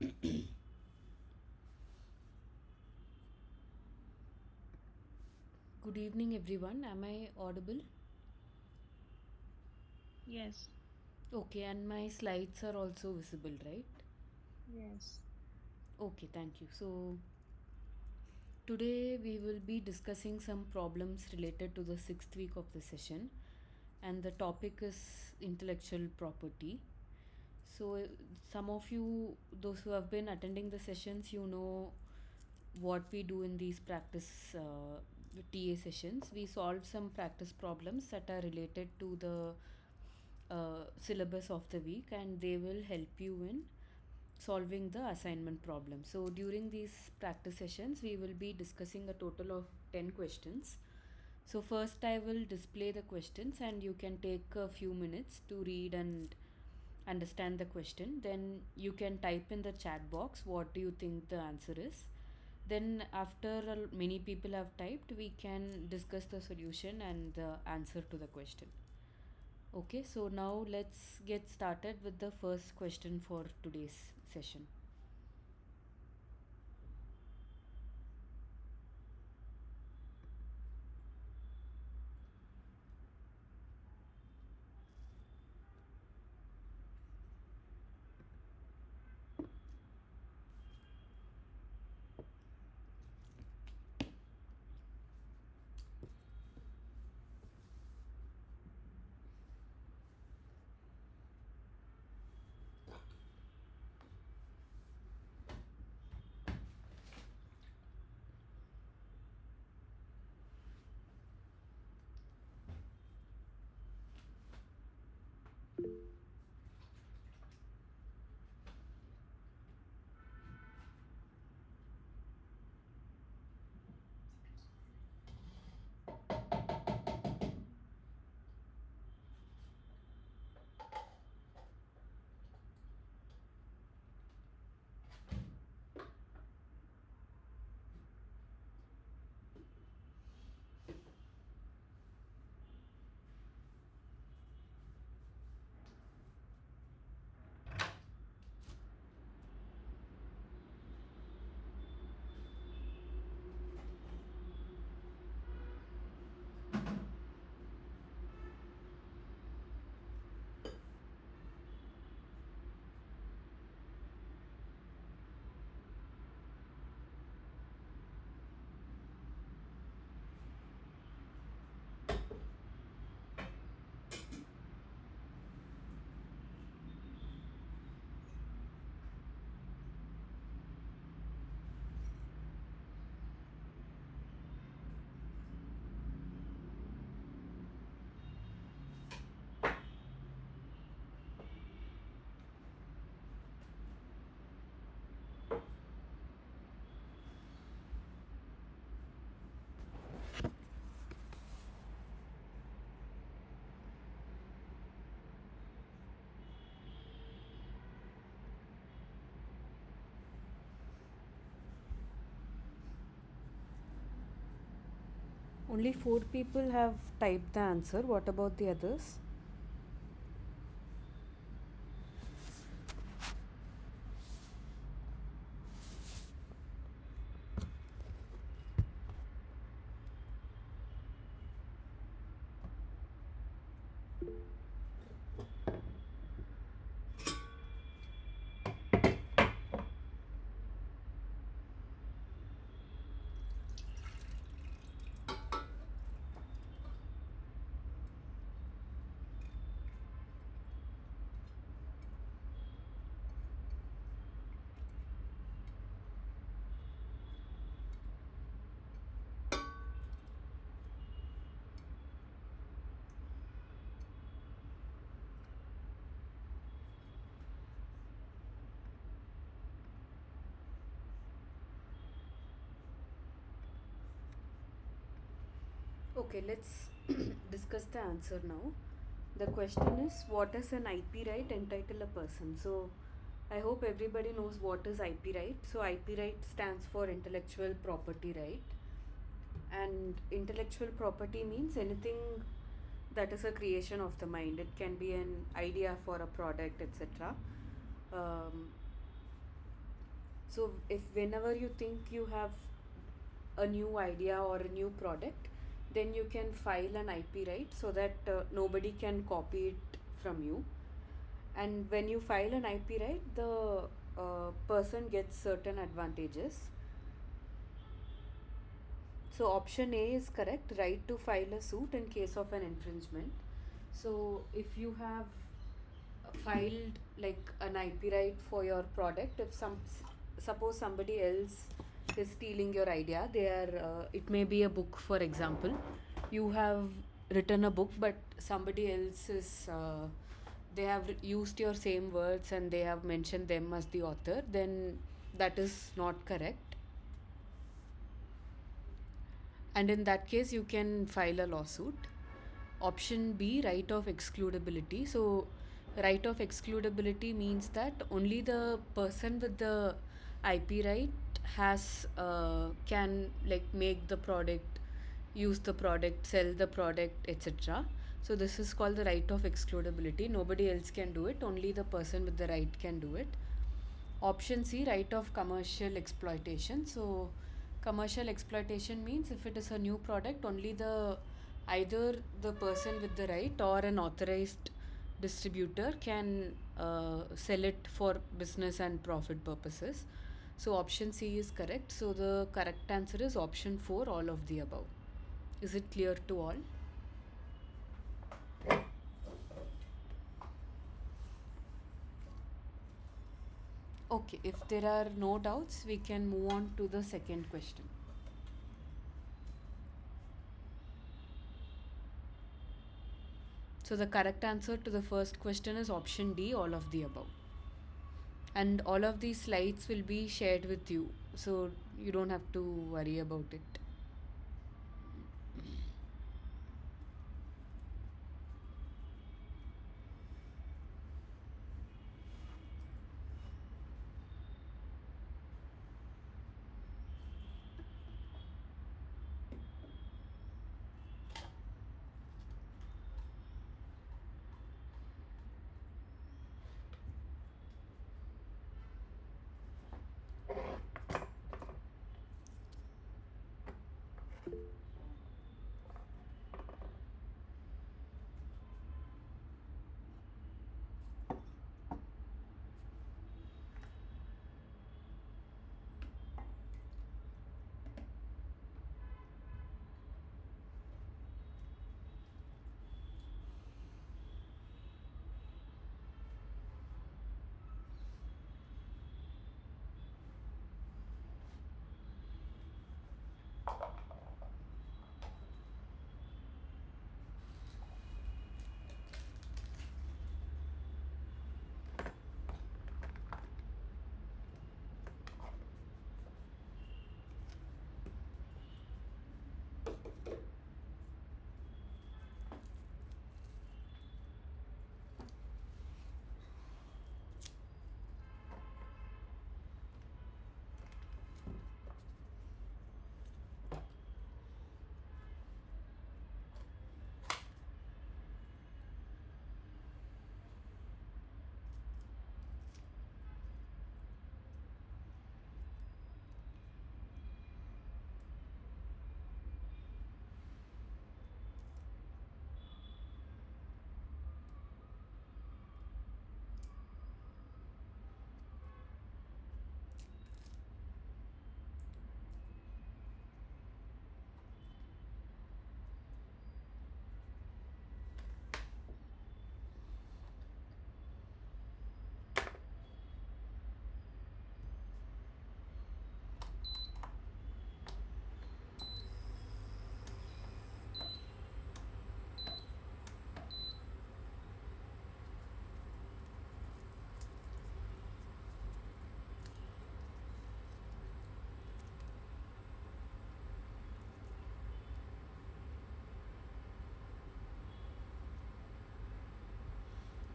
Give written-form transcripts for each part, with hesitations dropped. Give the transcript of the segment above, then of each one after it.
Good evening, everyone. Am I audible? Yes, Okay, and my slides are also visible, right? yes. Okay, thank you. So, today we will be discussing some problems related to the sixth week of the session, and the topic is intellectual property. So, some of you, those who have been attending the sessions, you know what we do in these practice TA sessions. We solve some practice problems that are related to the syllabus of the week, and they will help you in solving the assignment problem. So, during these practice sessions, we will be discussing a total of 10 questions. So, first, I will display the questions, and you can take a few minutes to read and understand the question. Then, you can type in the chat box what do you think the answer is. Then, after many people have typed, we can discuss the solution and the answer to the question. Okay, so now let's get started with the first question for today's session. Only 4 people have typed the answer. What about the others? Okay, let's discuss the answer now. The question is, what does an IP right entitle a person? So, I hope everybody knows what is IP right. So, IP right stands for intellectual property right, and intellectual property means anything that is a creation of the mind. It can be an idea for a product, etc. Um, So if whenever you think you have a new idea or a new product, then you can file an IP right so that nobody can copy it from you. And when you file an IP right, the person gets certain advantages. So option A is correct, right to file a suit in case of an infringement. So if you have filed like an IP right for your product, if suppose somebody else is stealing your idea, they are it may be a book, for example. You have written a book, but somebody else is they have used your same words and they have mentioned them as the author, then that is not correct. And in that case, you can file a lawsuit. Option B, right of excludability. So, right of excludability means that only the person with the IP right has can like make the product, use the product, sell the product, etc. So this is called the right of excludability. Nobody else can do it. Only the person with the right can do it. Option C, right of commercial exploitation. So, commercial exploitation means if it is a new product, only the either the person with the right or an authorized distributor can sell it for business and profit purposes. So, option C is correct. So, the correct answer is option 4, all of the above. Is it clear to all? Okay, if there are no doubts, we can move on to the second question. So the correct answer to the first question is option D, all of the above. And all of these slides will be shared with you, so you don't have to worry about it.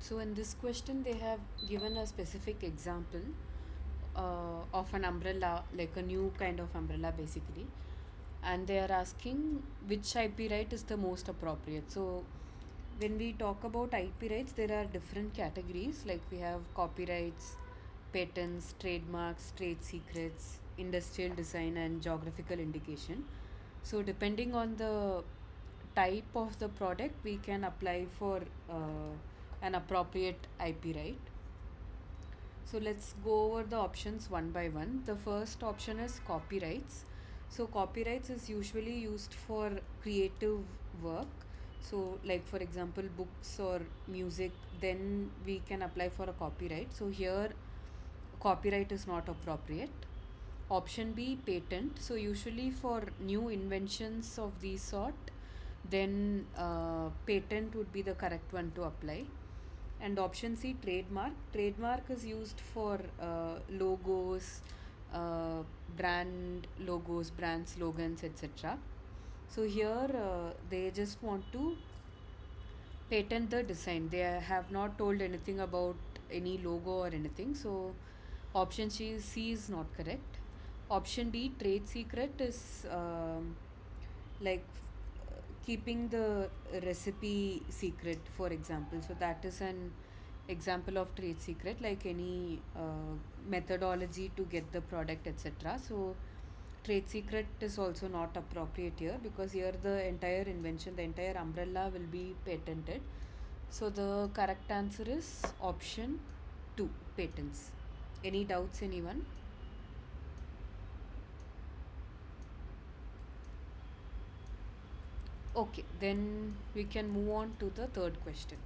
So in this question, they have given a specific example of an umbrella, like a new kind of umbrella basically. And they are asking which IP right is the most appropriate. So when we talk about IP rights, there are different categories, like we have copyrights, patents, trademarks, trade secrets, industrial design, and geographical indication. So, depending on the type of the product, we can apply for an appropriate IP right. So let's go over the options one by one. The first option is copyrights. So copyrights is usually used for creative work. So like for example books or music, then we can apply for a copyright. So here copyright is not appropriate. Option B, patent. So usually for new inventions of these sort, then patent would be the correct one to apply. And option C, trademark. Trademark is used for logos, uh, brand logos, brand slogans, etc. So here they just want to patent the design. They have not told anything about any logo or anything. So option C is not correct. Option D, trade secret, is like keeping the recipe secret, for example. So that is an example of trade secret, like any methodology to get the product, etc. So trade secret is also not appropriate here because here the entire invention, the entire umbrella will be patented. So the correct answer is option 2, patents. Any doubts, anyone? Okay, then we can move on to the third question.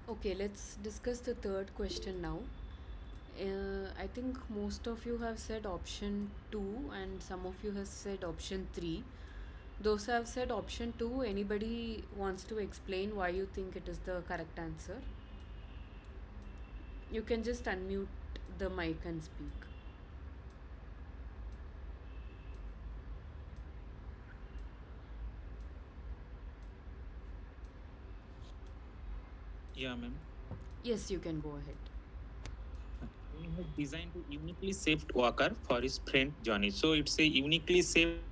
Okay, let's discuss the third question now. I think most of you have said option 2 and some of you have said option 3. Those who have said option 2, anybody wants to explain why you think it is the correct answer? You can just unmute the mic and speak. Yeah, ma'am. Yes, you can go ahead. He has designed a uniquely shaped walker for his friend Johnny. So it's a uniquely shaped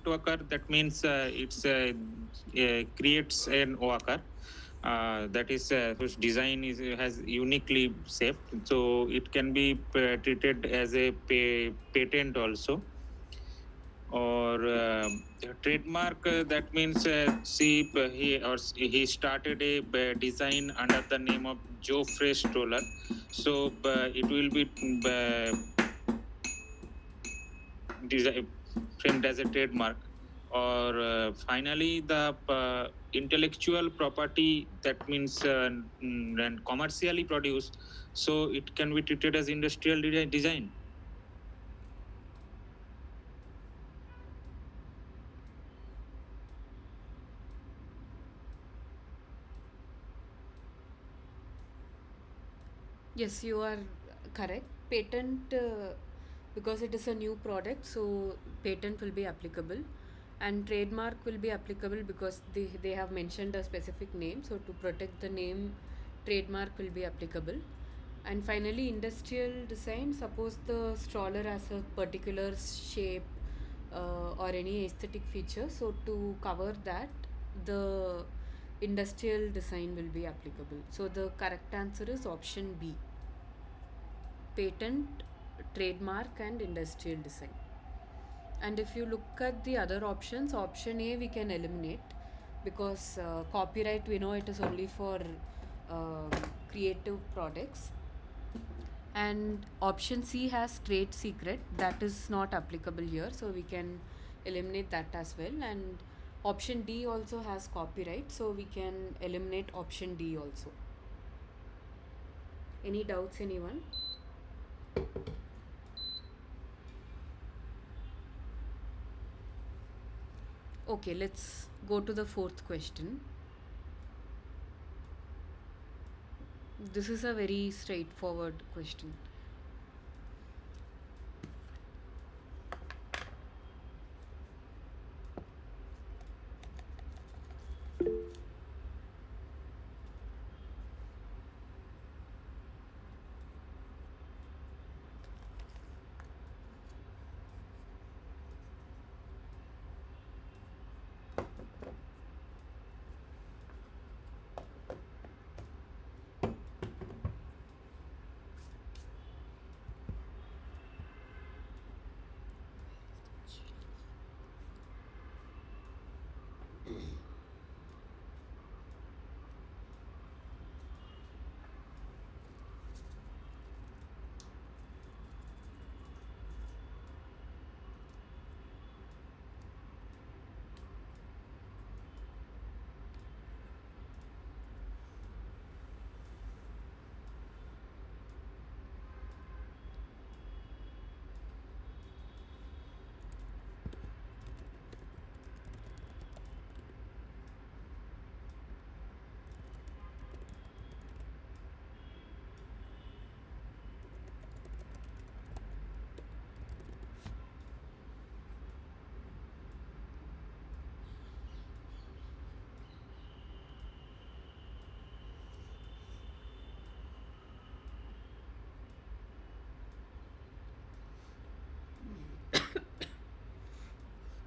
walker. That means creates an walker. That is whose design is has uniquely shaped. So it can be treated as a patent also or trademark. That means he started a design under the name of Joe Fresh Stroller. So it will be framed as a trademark. Or finally, the intellectual property, that means and commercially produced, so it can be treated as industrial design. Yes, you are correct. Patent, because it is a new product, so patent will be applicable, and trademark will be applicable because they have mentioned a specific name. So to protect the name, trademark will be applicable. And finally, industrial design. Suppose the stroller has a particular shape or any aesthetic feature. So to cover that, the industrial design will be applicable. So the correct answer is option B: patent, trademark, and industrial design. And if you look at the other options, option A we can eliminate because copyright, we know it is only for um creative products. And option C has trade secret, that is not applicable here, so we can eliminate that as well. And option D also has copyright, so we can eliminate option D also. Any doubts, anyone? Okay, let's go to the fourth question. This is a very straightforward question.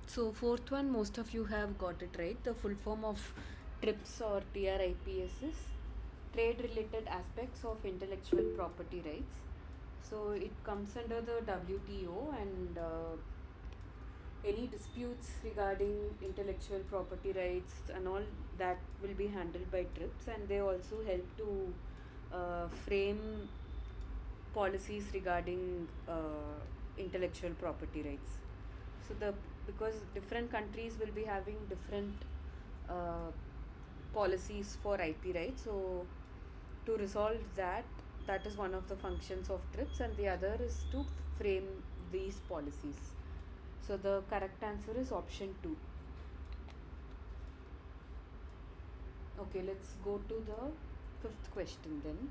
So fourth one, most of you have got it right. The full form of TRIPS or TRIPS is trade related aspects of intellectual property rights. So it comes under the WTO, and any disputes regarding intellectual property rights and all that will be handled by TRIPS, and they also help to frame policies regarding intellectual property rights. So the because different countries will be having different uh, policies for IP rights, so to resolve that, that is one of the functions of TRIPS, and the other is to frame these policies. So the correct answer is option 2. Okay, let's go to the fifth question then.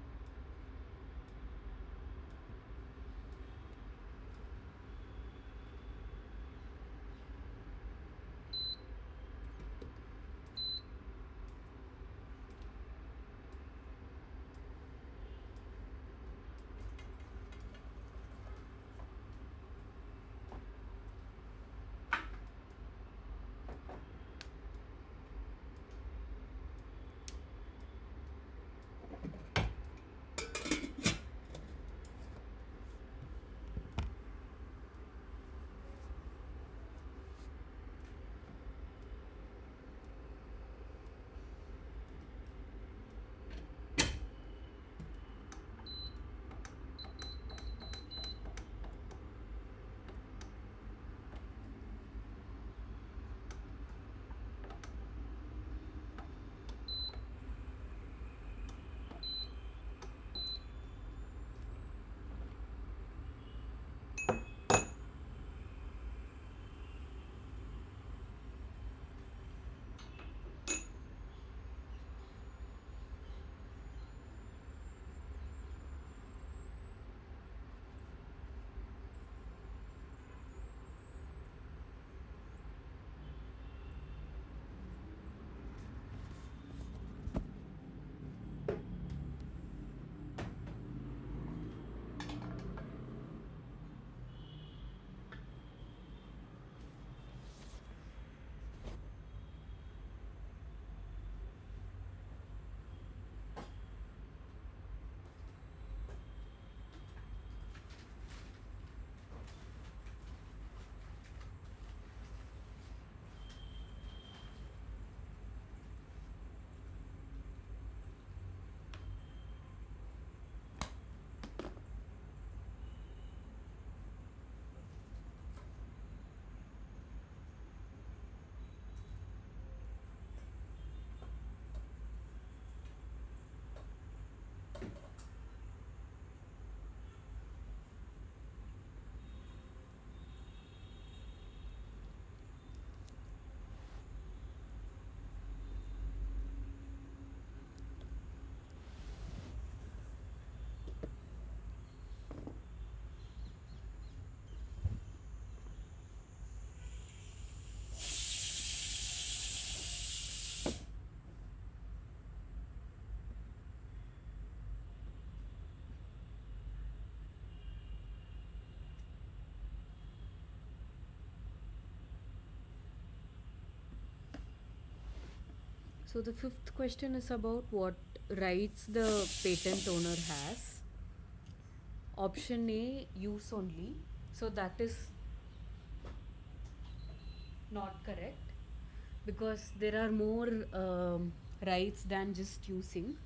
So the fifth question is about what rights the patent owner has. Option A, use only. So that is not correct because there are more rights than just using.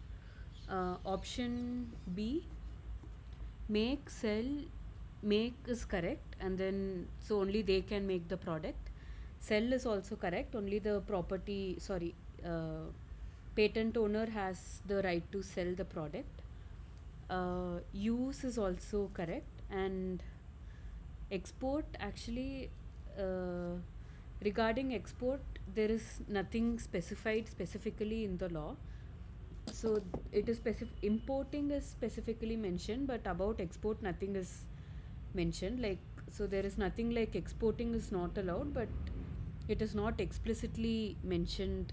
Option B, make, sell, make is correct, and then so only they can make the product. Sell is also correct, only the property, sorry, patent owner has the right to sell the product. Use is also correct, and export actually, regarding export, there is nothing specified specifically in the law. So it is importing is specifically mentioned, but about export nothing is mentioned. Like, so there is nothing like exporting is not allowed, but it is not explicitly mentioned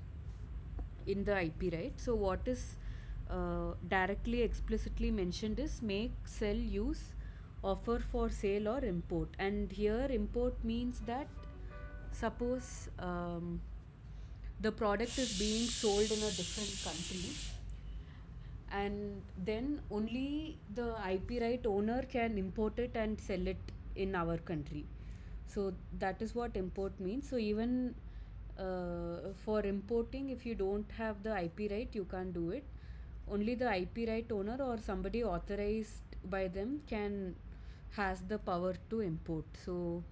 in the IP, right? So what is directly explicitly mentioned is make, sell, use, offer for sale or import. And here import means that suppose the product is being sold in a different country, and then only the IP right owner can import it and sell it in our country. So that is what import means. So even for importing, if you don't have the IP right, you can't do it. Only the IP right owner or somebody authorized by them can has the power to import. So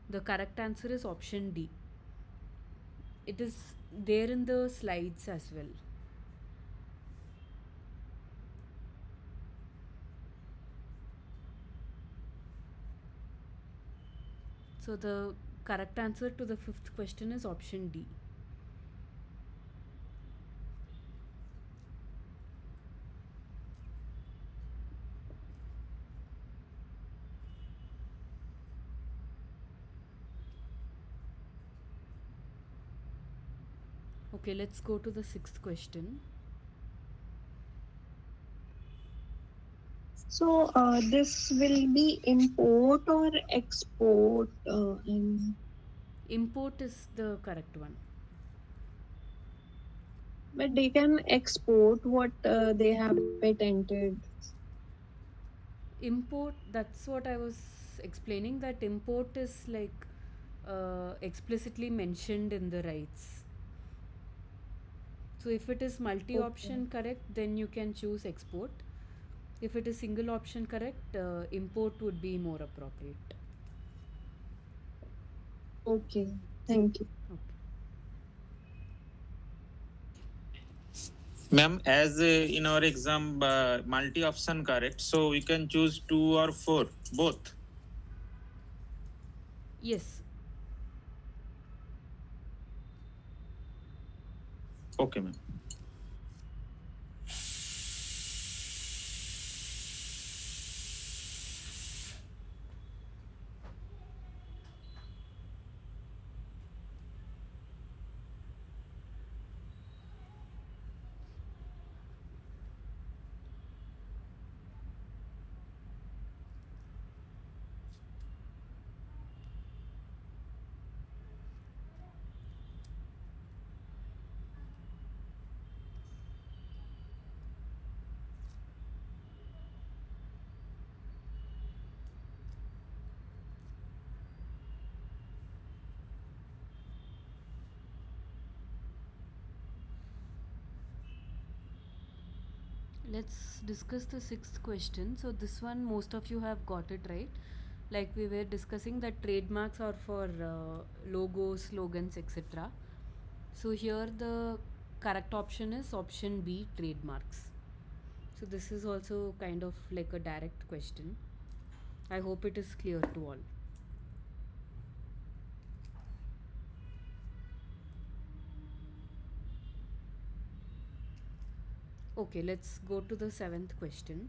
the correct answer is option D. It is there in the slides as well. So the correct answer to the fifth question is option D. Okay, let's go to the sixth question. So this will be import or export, Import is the correct one. but they can export what they have patented. Import, that's what I was explaining, that import is like explicitly mentioned in the rights. So if it is multi Okay. option correct, then you can choose export. If it is single option correct, import would be more appropriate. Okay. Thank you. Okay. Ma'am, as in our exam, multi option correct, so we can choose 2 or 4, both. Yes. Okay, ma'am. Let's discuss the sixth question. So this one, most of you have got it right. Like we were discussing that trademarks are for logos, slogans, etc. So here the correct option is option B, trademarks. So this is also kind of like a direct question. I hope it is clear to all. Okay, let's go to the seventh question.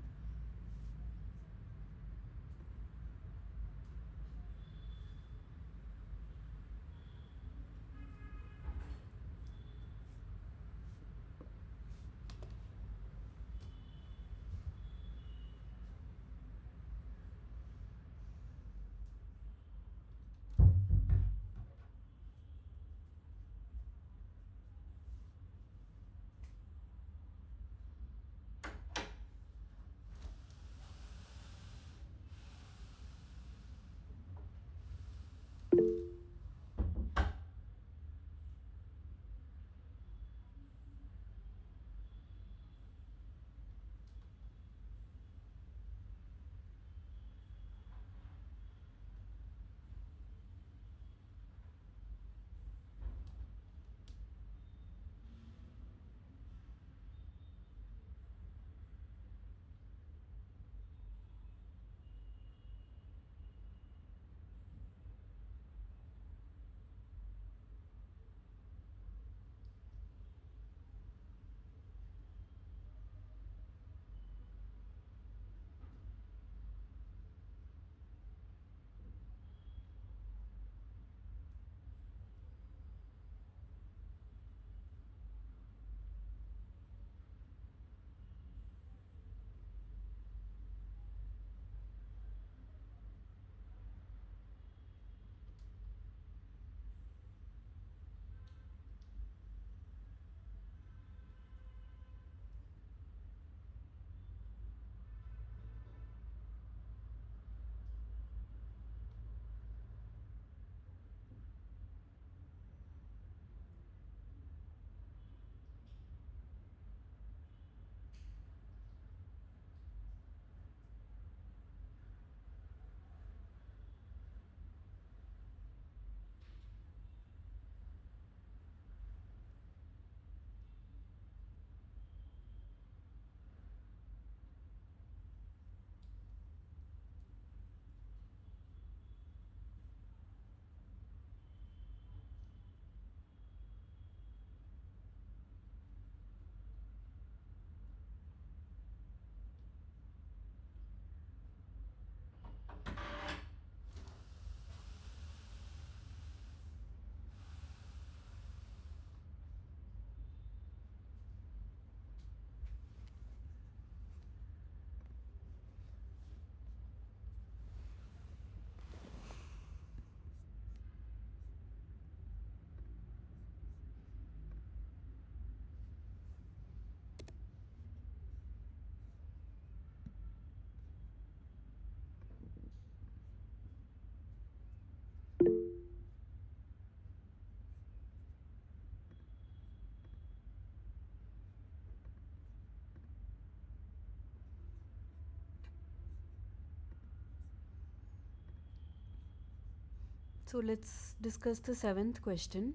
So let's discuss the seventh question.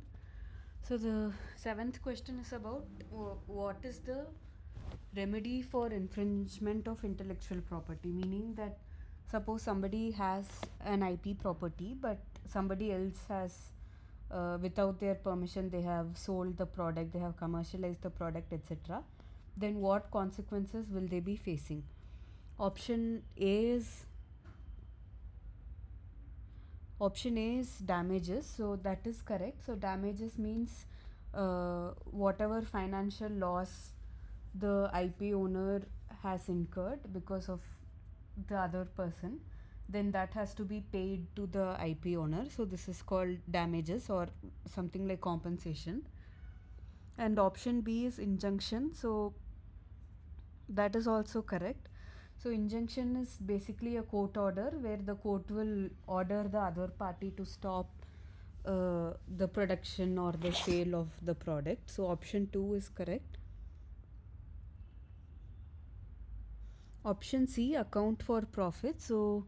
So the seventh question is about what is the remedy for infringement of intellectual property, meaning that suppose somebody has an IP property but somebody else has without their permission they have sold the product, they have commercialized the product, etc., then what consequences will they be facing? Option A is damages, so that is correct. So damages means whatever financial loss the IP owner has incurred because of the other person, then that has to be paid to the IP owner. So this is called damages or something like compensation. And option B is injunction. So that is also correct. So injunction is basically a court order where the court will order the other party to stop the production or the sale of the product. So option 2 is correct. Option C, account for profit. So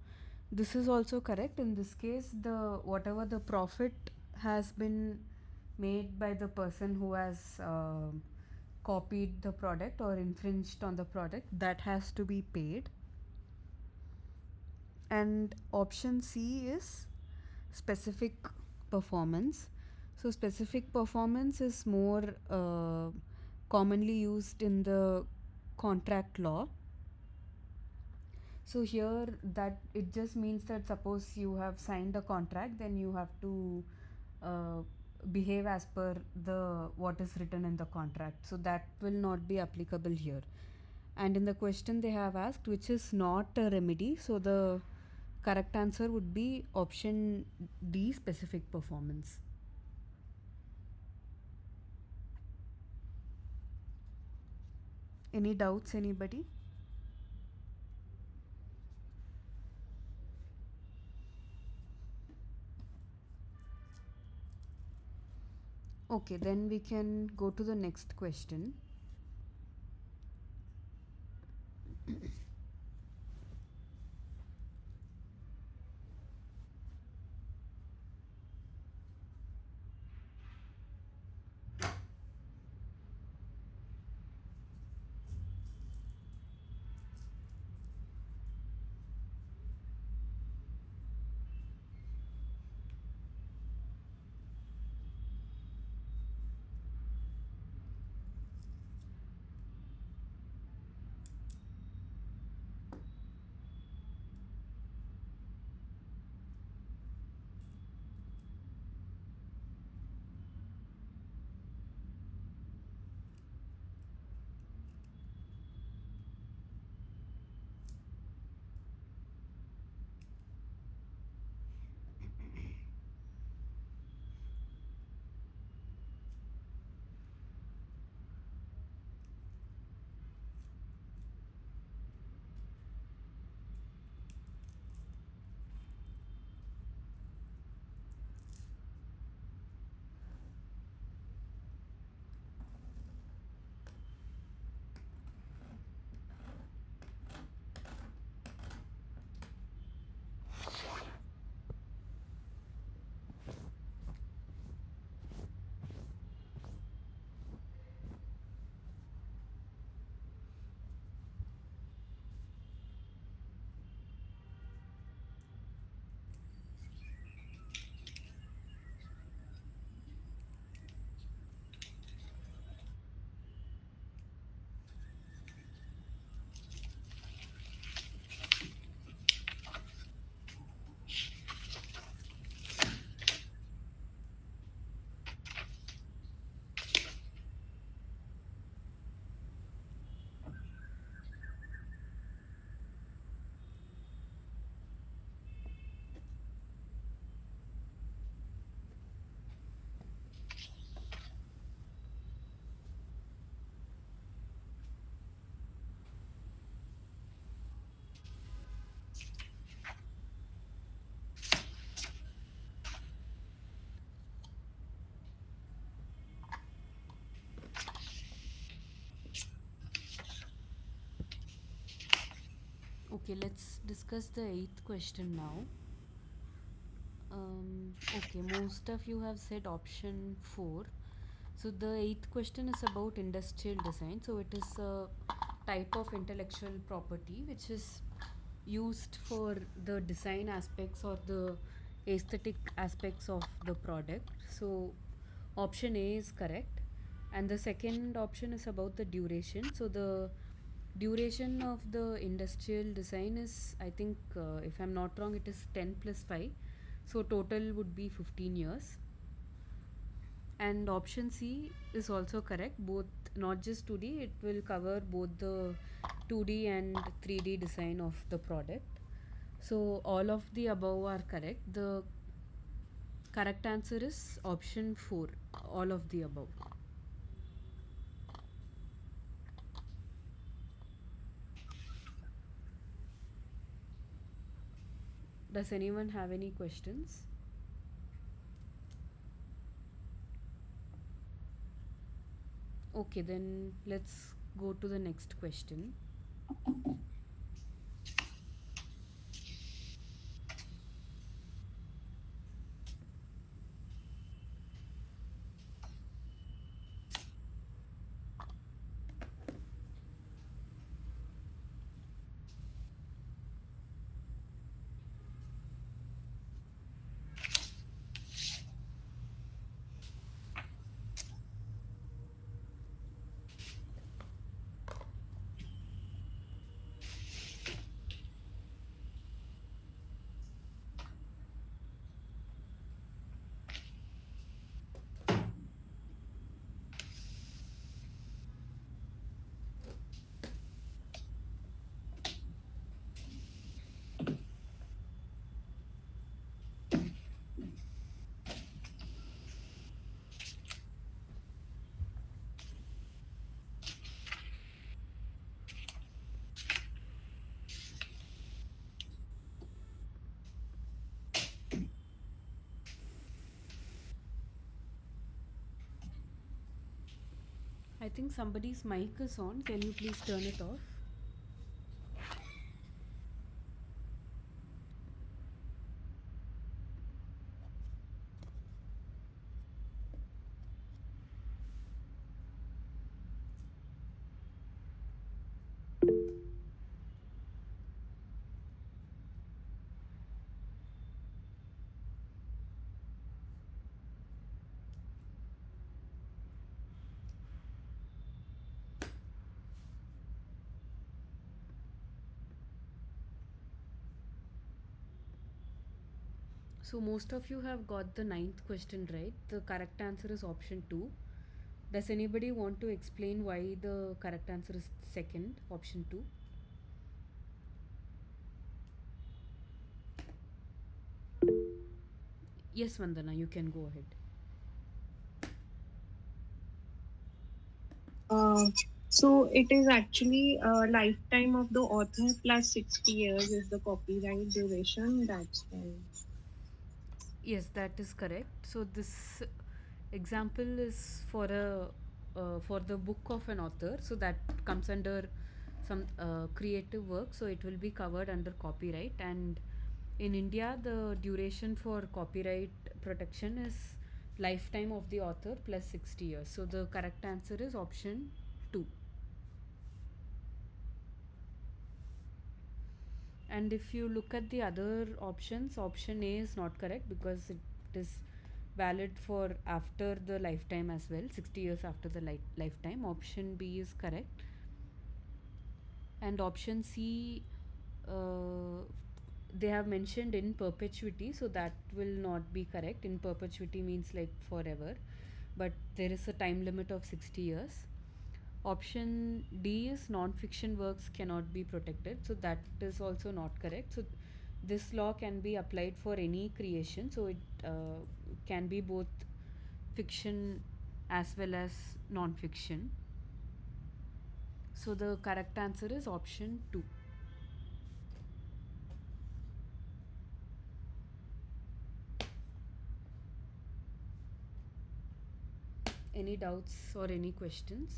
this is also correct. In this case, the whatever the profit has been made by the person who has copied the product or infringed on the product, that has to be paid. And option C is specific performance. So specific performance is more commonly used in the contract law. So here that it just means that suppose you have signed a contract, then you have to uh, behave as per the what is written in the contract. So that will not be applicable here. And in the question they have asked which is not a remedy, so the correct answer would be option D, specific performance. Any doubts, anybody? Okay, then we can go to the next question. Okay, let's discuss the eighth question now. Okay, most of you have said option 4. So the eighth question is about industrial design. So it is a type of intellectual property which is used for the design aspects or the aesthetic aspects of the product. So option A is correct. And the second option is about the duration. So the duration of the industrial design is, I think, if I'm not wrong, it is 10 plus 5. So total would be 15 years. And option C is also correct, both, not just 2D, it will cover both the 2D and 3D design of the product. So all of the above are correct. The correct answer is option 4, all of the above. Does anyone have any questions? Okay, then let's go to the next question. I think somebody's mic is on. Can you please turn it off? So most of you have got the ninth question right. The correct answer is option 2. Does anybody want to explain why the correct answer is second, option 2? Yes, Vandana, you can go ahead. So it is actually a lifetime of the author plus 60 years is the copyright duration. That's why. Yes, that is correct. So this example is for a for the book of an author. So that comes under some creative work. So it will be covered under copyright. And in India, the duration for copyright protection is lifetime of the author plus 60 years. So the correct answer is option 2. And if you look at the other options, option A is not correct because it is valid for after the lifetime as well, 60 years after the lifetime. Option B is correct. And option C, uh, they have mentioned in perpetuity, so that will not be correct. In perpetuity means like forever, but there is a time limit of 60 years. Option D is non-fiction works cannot be protected, so that is also not correct. So this law can be applied for any creation, so it can be both fiction as well as non-fiction. So the correct answer is option 2. Any doubts or any questions?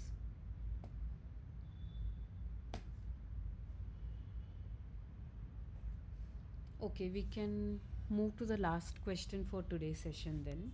Okay, we can move to the last question for today's session then.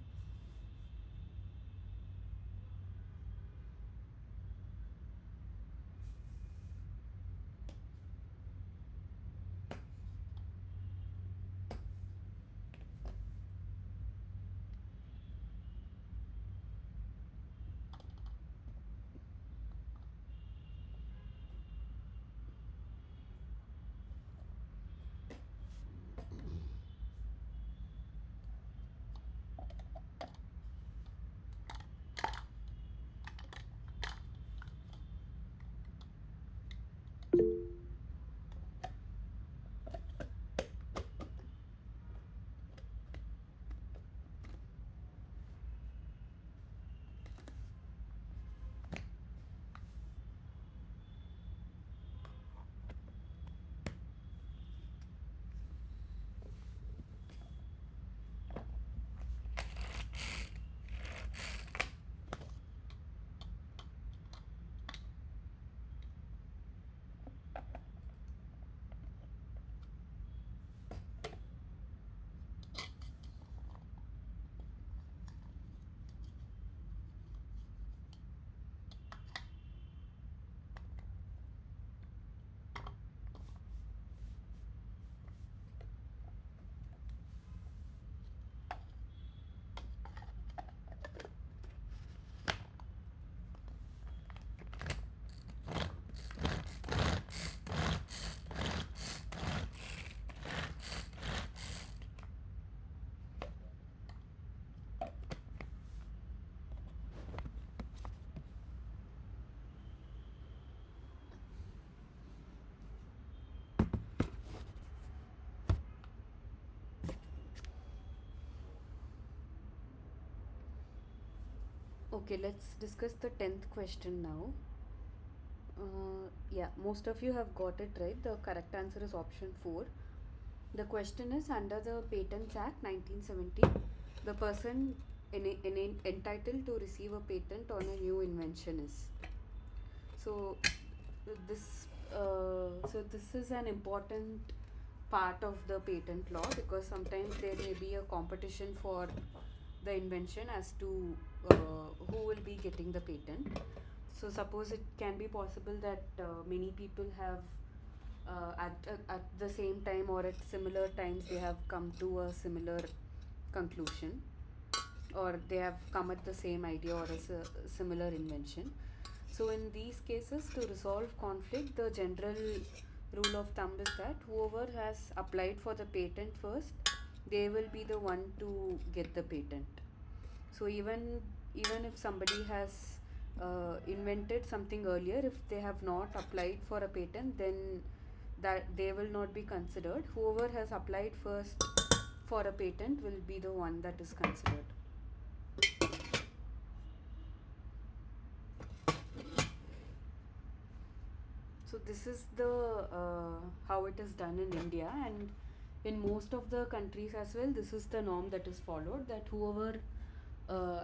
Okay, let's discuss the 10th question now. Yeah, most of you have got it right. The correct answer is option 4. The question is under the Patents Act 1970, the person entitled to receive a patent on a new invention is. So this is an important part of the patent law, because sometimes there may be a competition for the invention as to who will be getting the patent. So suppose it can be possible that many people have at the same time or at similar times they have come to a similar conclusion, or they have come at the same idea or a similar invention. So in these cases, to resolve conflict, the general rule of thumb is that whoever has applied for the patent first, they will be the one to get the patent. So even if somebody has invented something earlier, if they have not applied for a patent, then that they will not be considered. Whoever has applied first for a patent will be the one that is considered. So this is the how it is done in India, and in most of the countries as well. This is the norm that is followed. That whoever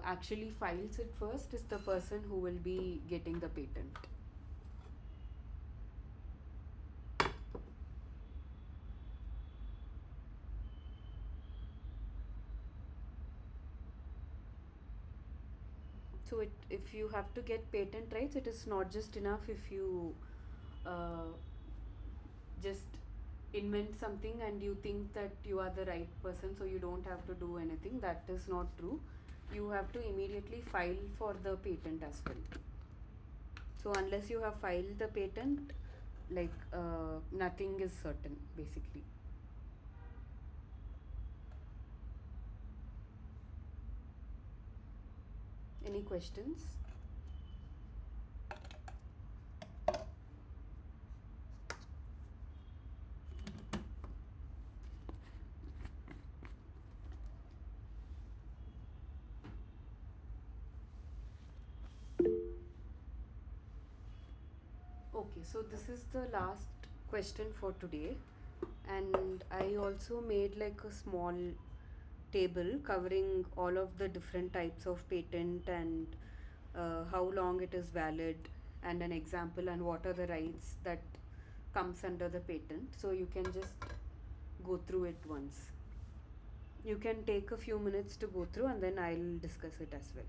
actually files it first is the person who will be getting the patent. So if you have to get patent rights, it is not just enough if you uh, just invent something and you think that you are the right person, so you don't have to do anything. That is not true. You have to immediately file for the patent as well. So unless you have filed the patent, like nothing is certain basically. Any questions? Okay, so this is the last question for today, and I also made like a small table covering all of the different types of patent and how long it is valid, and an example, and what are the rights that comes under the patent. So you can just go through it once. You can take a few minutes to go through, and then I'll discuss it as well.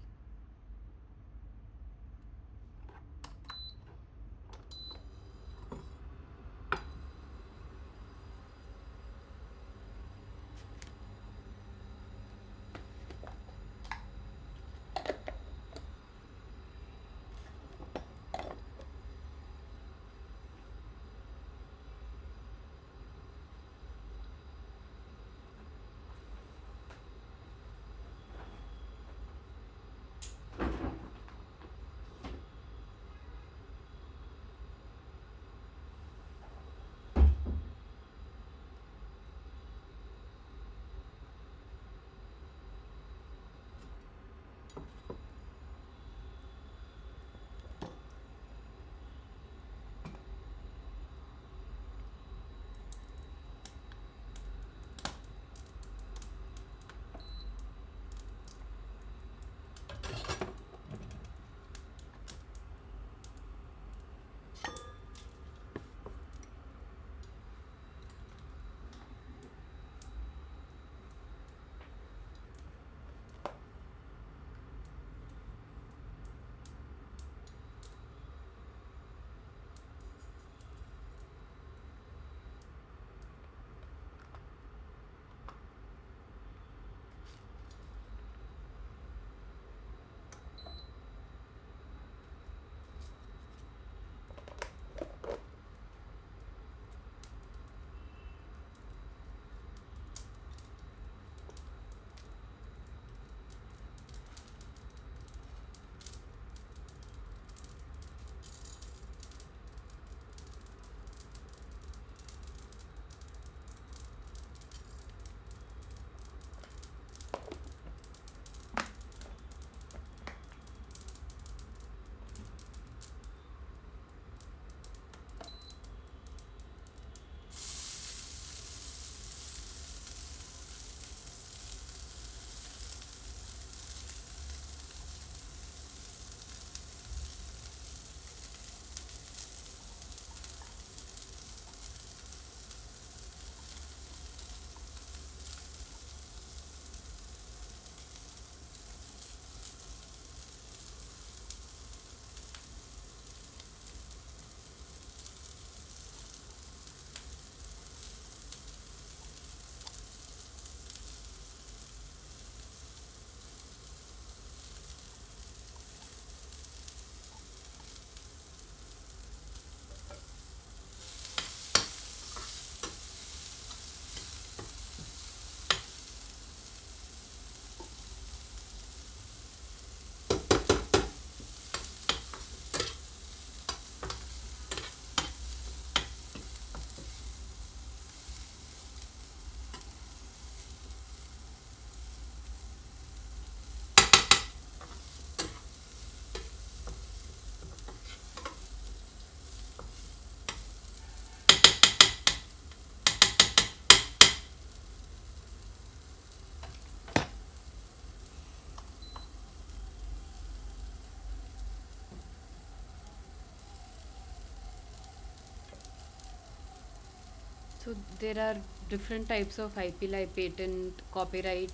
So there are different types of IP like patent, copyright,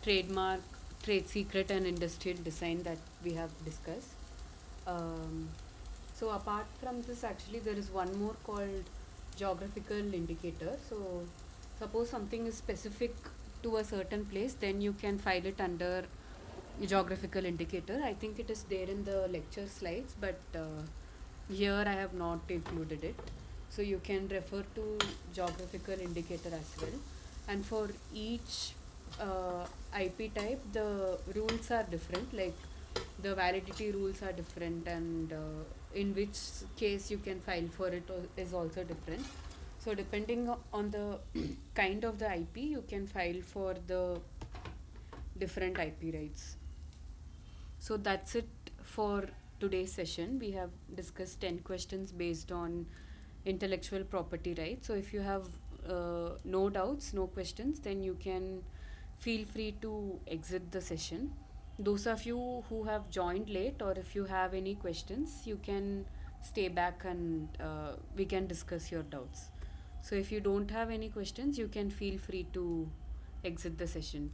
trademark, trade secret, and industrial design that we have discussed. Um, so apart from this, actually, there is one more called geographical indicator. So suppose something is specific to a certain place, then you can file it under geographical indicator. I think it is there in the lecture slides, but here I have not included it. So you can refer to geographical indicator as well. And for each IP type, the rules are different. Like the validity rules are different, and in which case you can file for it is also different. So depending on the kind of the IP, you can file for the different IP rights. So that's it for today's session. We have discussed 10 questions based on intellectual property rights. So if you have no doubts, no questions, then you can feel free to exit the session. Those of you who have joined late, or if you have any questions, you can stay back and we can discuss your doubts. So if you don't have any questions, you can feel free to exit the session.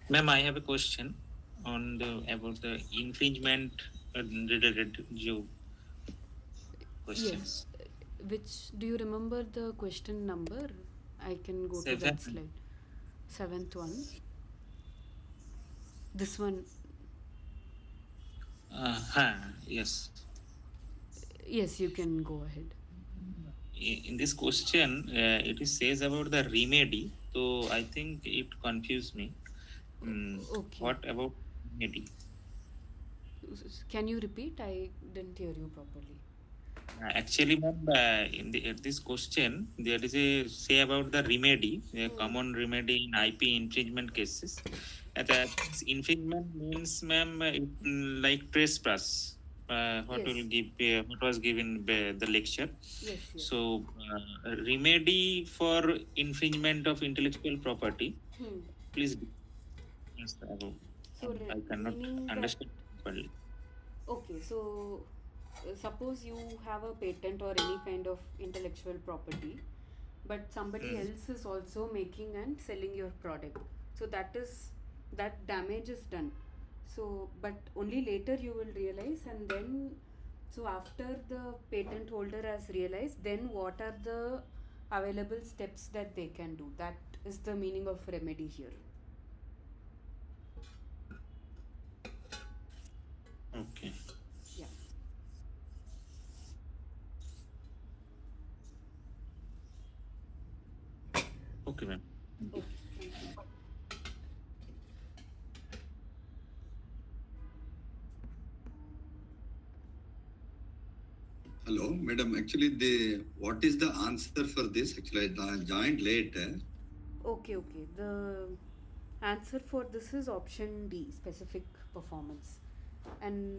Ma'am, I have a question on the about the infringement related job Yes. questions. Which do you remember the question number? I can go to that 7. slide. Seventh one. This one. Yes. Yes, you can go ahead. In this question, it is says about the remedy. So I think it confused me. Okay. What about remedy? Can you repeat? I didn't hear you properly. Actually, ma'am, this question, there is a say about the remedy, a common remedy in IP infringement cases. This infringement means, ma'am, like trespass. What Yes. will give? What was given by the lecture? Yes, yes. So, remedy for infringement of intellectual property. Hmm. Please discuss about. So, I cannot meaning that, understand properly. okay, so suppose you have a patent or any kind of intellectual property, but somebody Hmm. else is also making and selling your product. So that damage is done. So, but only later you will realize, and then, so after the patent holder has realized, then what are the available steps that they can do? That is the meaning of remedy here. Okay. Yeah. Okay, ma'am. Thank you. Okay. Thank you. Hello, madam. Actually, the what is the answer for this? Actually, I joined late. Okay, okay. The answer for this is option D, specific performance. And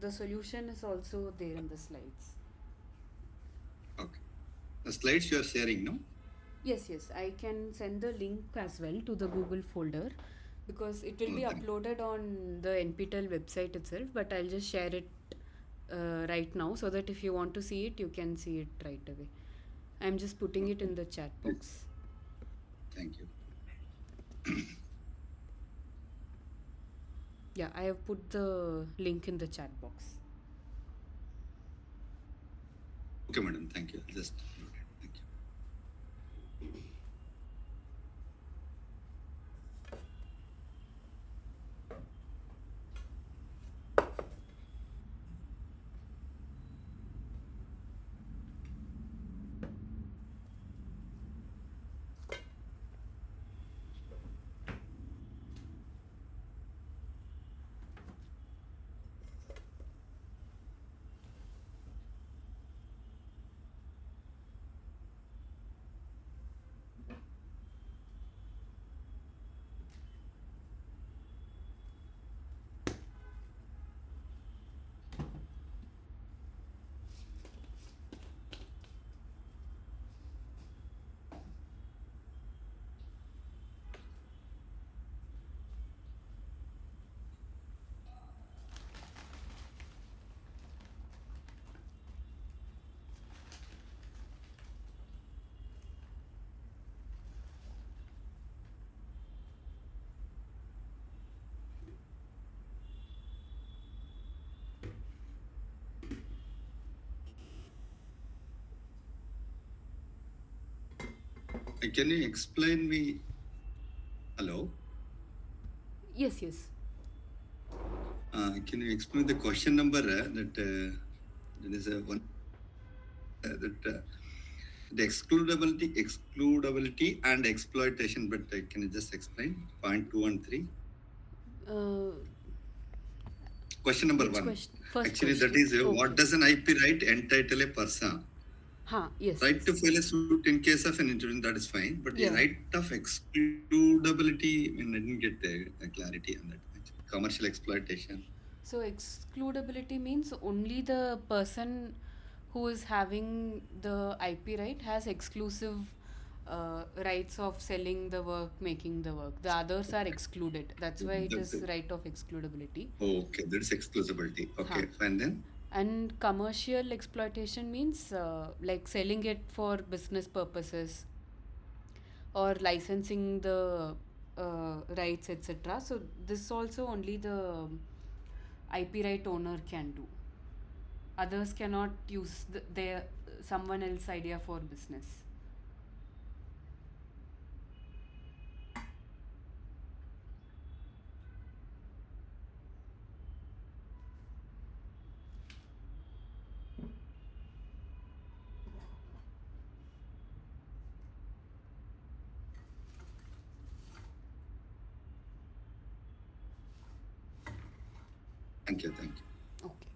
the solution is also there in the slides. Okay. The slides you are sharing, no? Yes, yes. I can send the link as well to the Google folder because it will Oh, be thank uploaded on the NPTEL website itself, but I'll just share it right now so that if you want to see it, you can see it right away. I'm just putting it in the chat you. box. Thank you. Yeah, I have put the link in the chat box. Okay, madam. Thank you. Just noted. Thank you. Can you explain me? Hello. Yes, yes. Can you explain the question number that there is a one the excludability and exploitation? But can you just explain point 2 and 3? Uh, Question number which 1. question? First Actually, that question. is what Okay. does an IP right entitle a person? Yes, Right to yes. file a suit in case of an injury, that is fine. But the Yeah. right of excludability, I mean, I didn't get a clarity on that. Actually. Commercial exploitation. So excludability means only the person who is having the IP right has exclusive rights of selling the work, making the work. The others are excluded. That's why it is right of excludability. Okay, that's exclusivity. Okay, Huh. fine then. And commercial exploitation means like selling it for business purposes or licensing the rights, etc. So this also only the IP right owner can do. Others cannot use their someone else's idea for business. Thank you, thank you. Okay.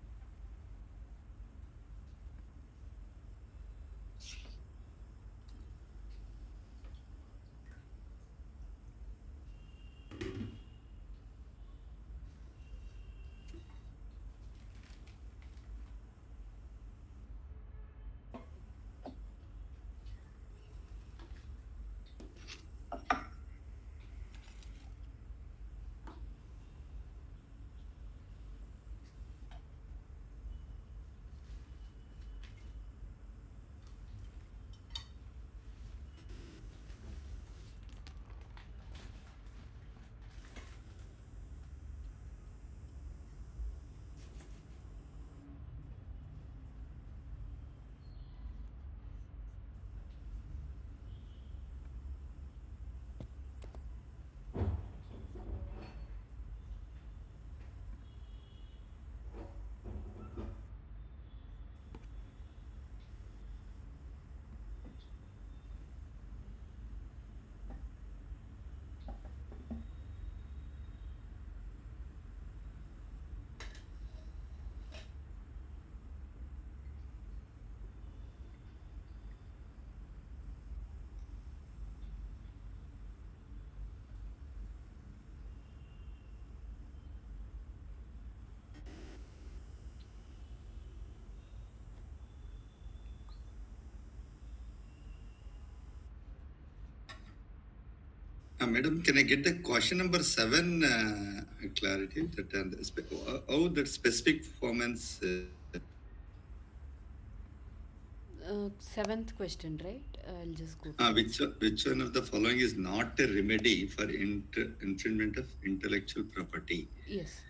Madam, can I get the question number 7 clarity? That how that specific performance? Seventh question, right? I'll just go to Which one of the following is not a remedy for infringement of intellectual property? Yes.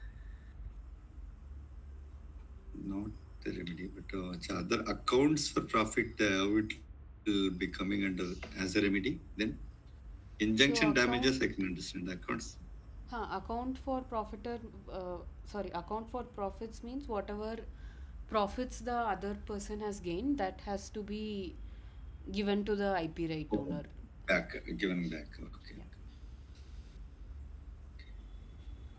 Not the remedy, but other accounts for profit, how it will be coming under as a remedy? Then injunction damages, I can understand. Accounts. Account for account for profits means whatever profits the other person has gained, that has to be given to the IP right owner. Back, given back. Okay.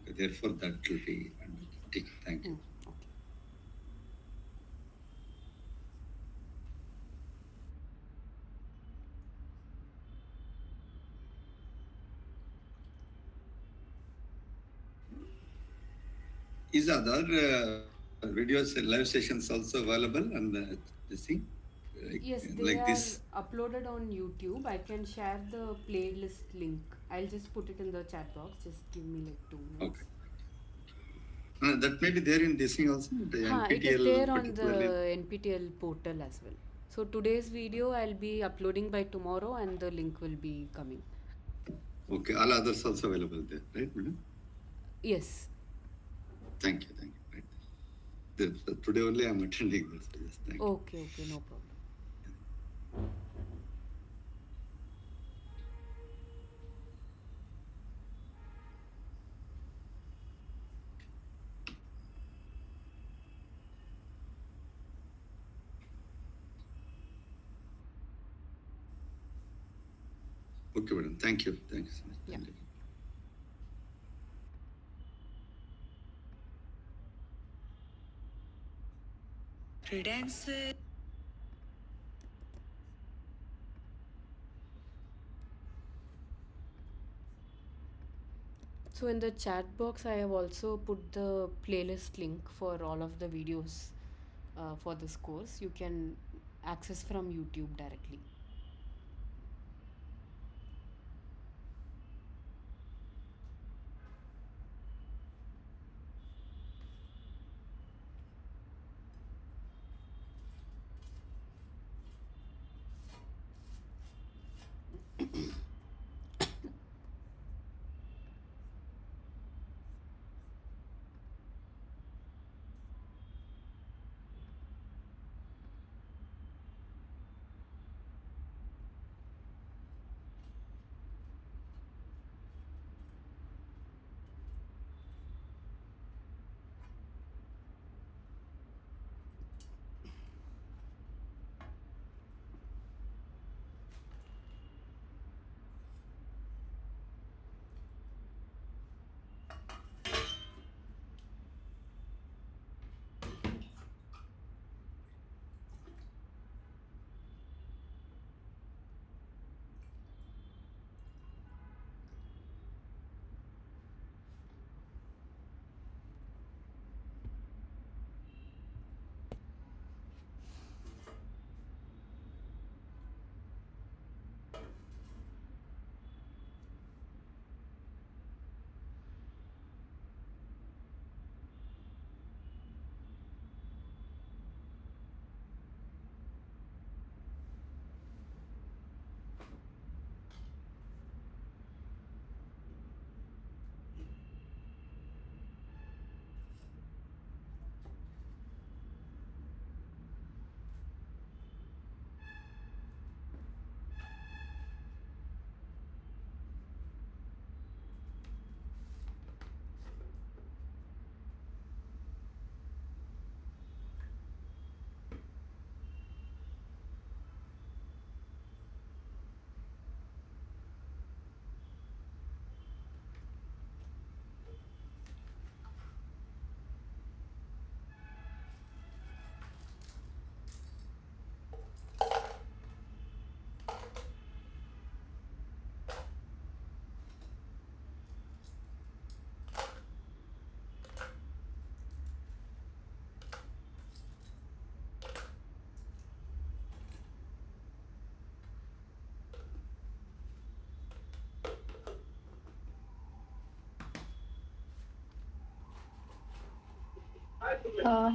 Yeah. Therefore, that will be. Thank you. Okay. Is other videos live sessions also available on the thing? Yes, they Like are this? uploaded on YouTube. I can share the playlist link. I'll just put it in the chat box. Just give me like 2 minutes. Okay. That may be there in this thing also. The It is NPTL there on the particularly. NPTL portal as well. So today's video I'll be uploading by tomorrow and the link will be coming. Okay, all others also available there, right, madam? Yes. Thank you, thank you. Right. Today only I'm attending this. Yes, thank you. Okay, no problem. Okay, madam. Thank you. Thank you so much. Yeah. Thank you. Credence. So in the chat box, I have also put the playlist link for all of the videos for this course. You can access from YouTube directly.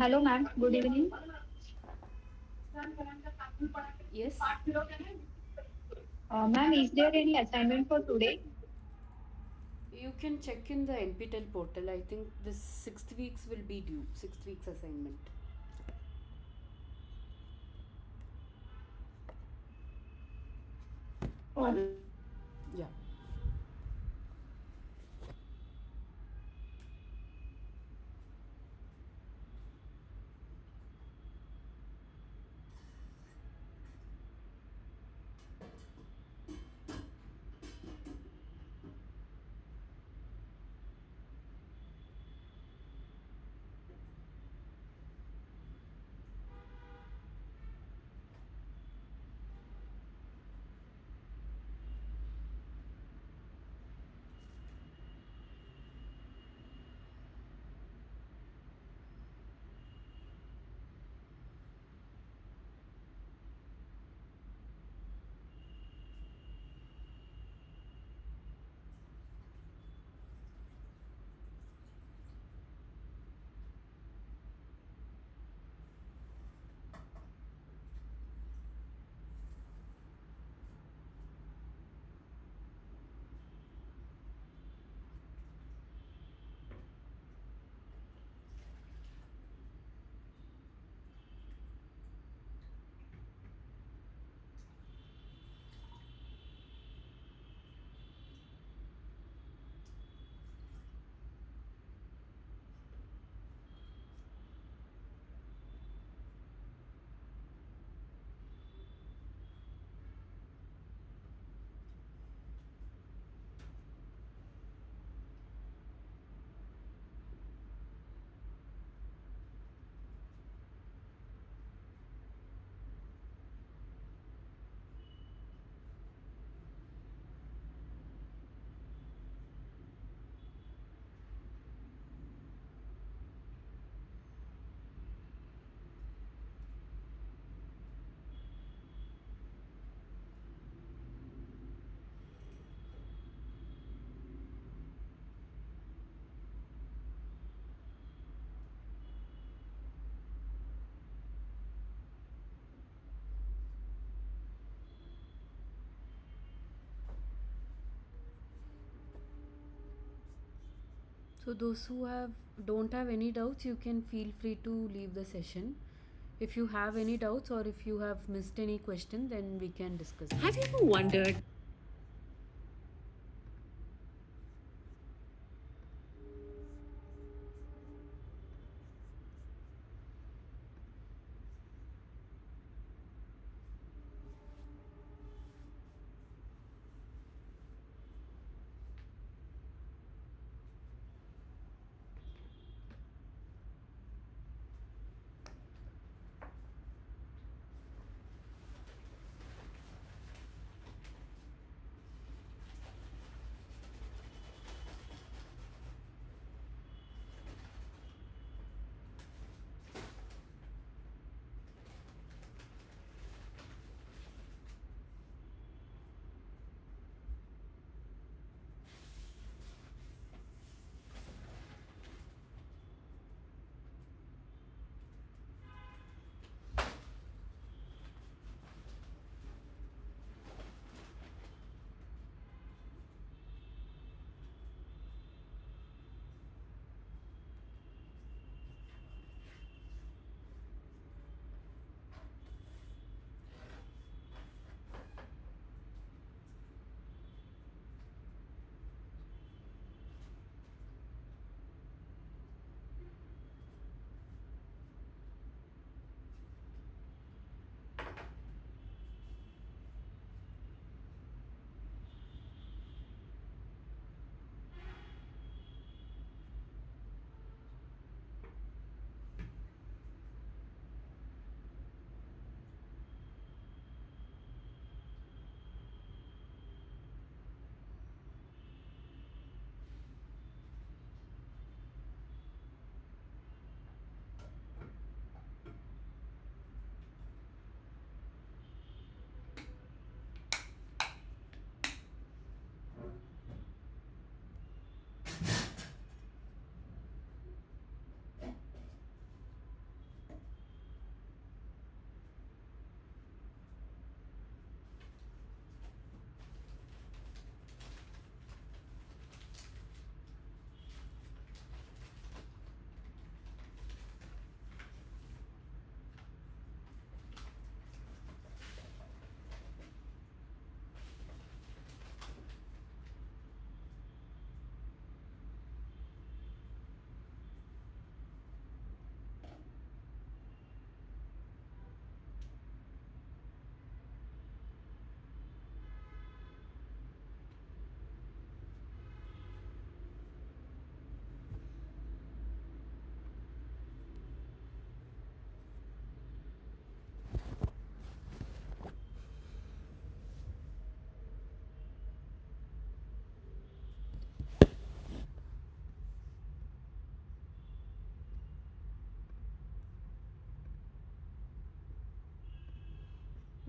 Hello, ma'am. Good evening. Yes, Ma'am, is there any assignment for today? you can check in the NPTEL portal. I think this 6th weeks will be due. 6th weeks assignment. Oh, Yeah. So those who don't have any doubts, you can feel free to leave the session. If you have any doubts or if you have missed any question, then we can discuss. Have you ever wondered?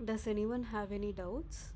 Does anyone have any doubts?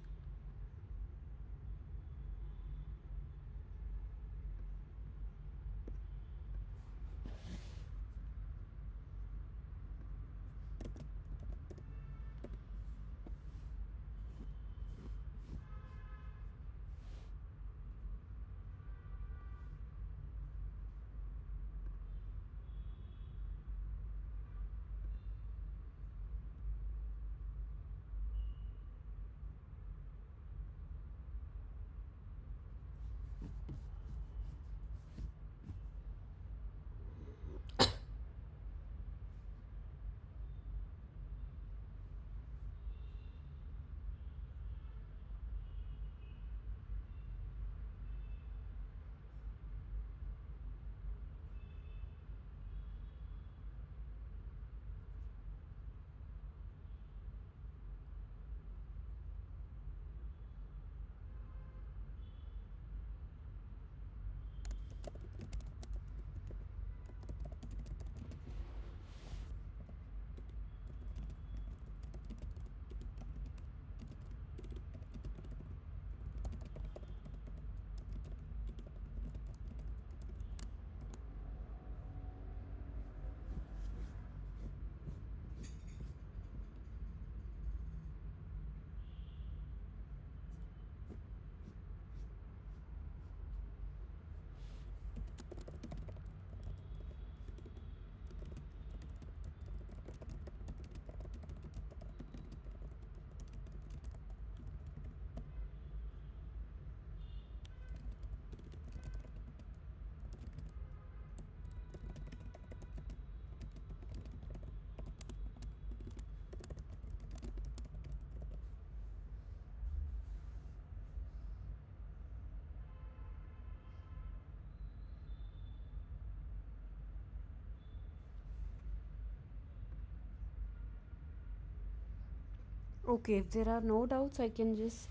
Okay, if there are no doubts, I can just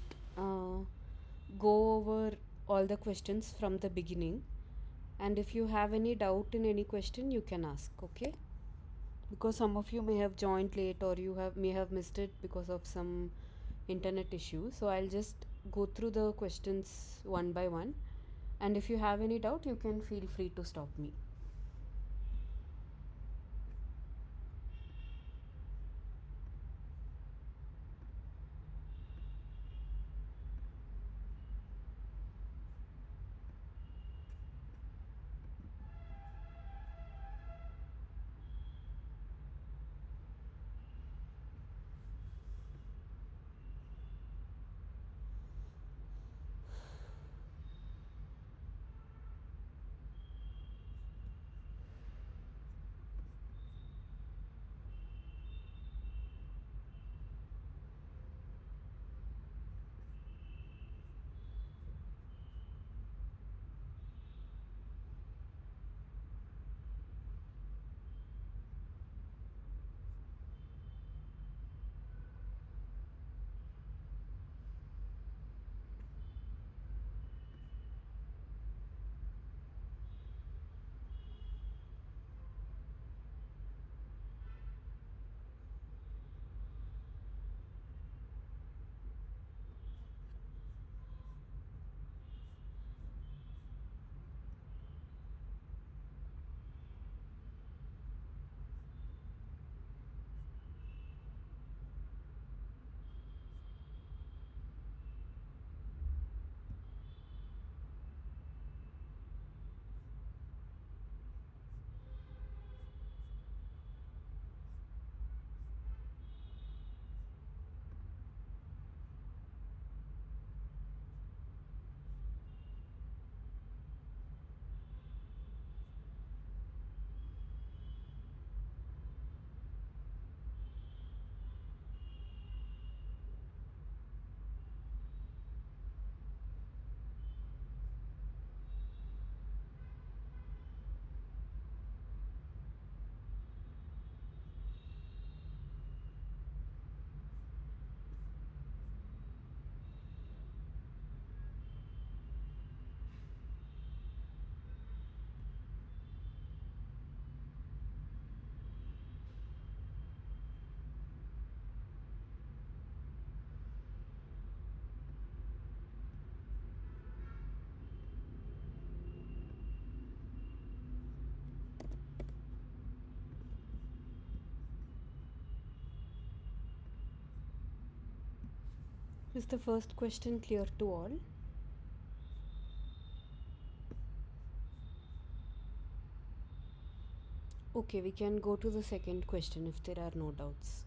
go over all the questions from the beginning. And if you have any doubt in any question, you can ask, okay? Because some of you may have joined late or may have missed it because of some internet issue. So I'll just go through the questions one by one. And if you have any doubt, you can feel free to stop me. Is the first question clear to all? Okay, we can go to the second question if there are no doubts.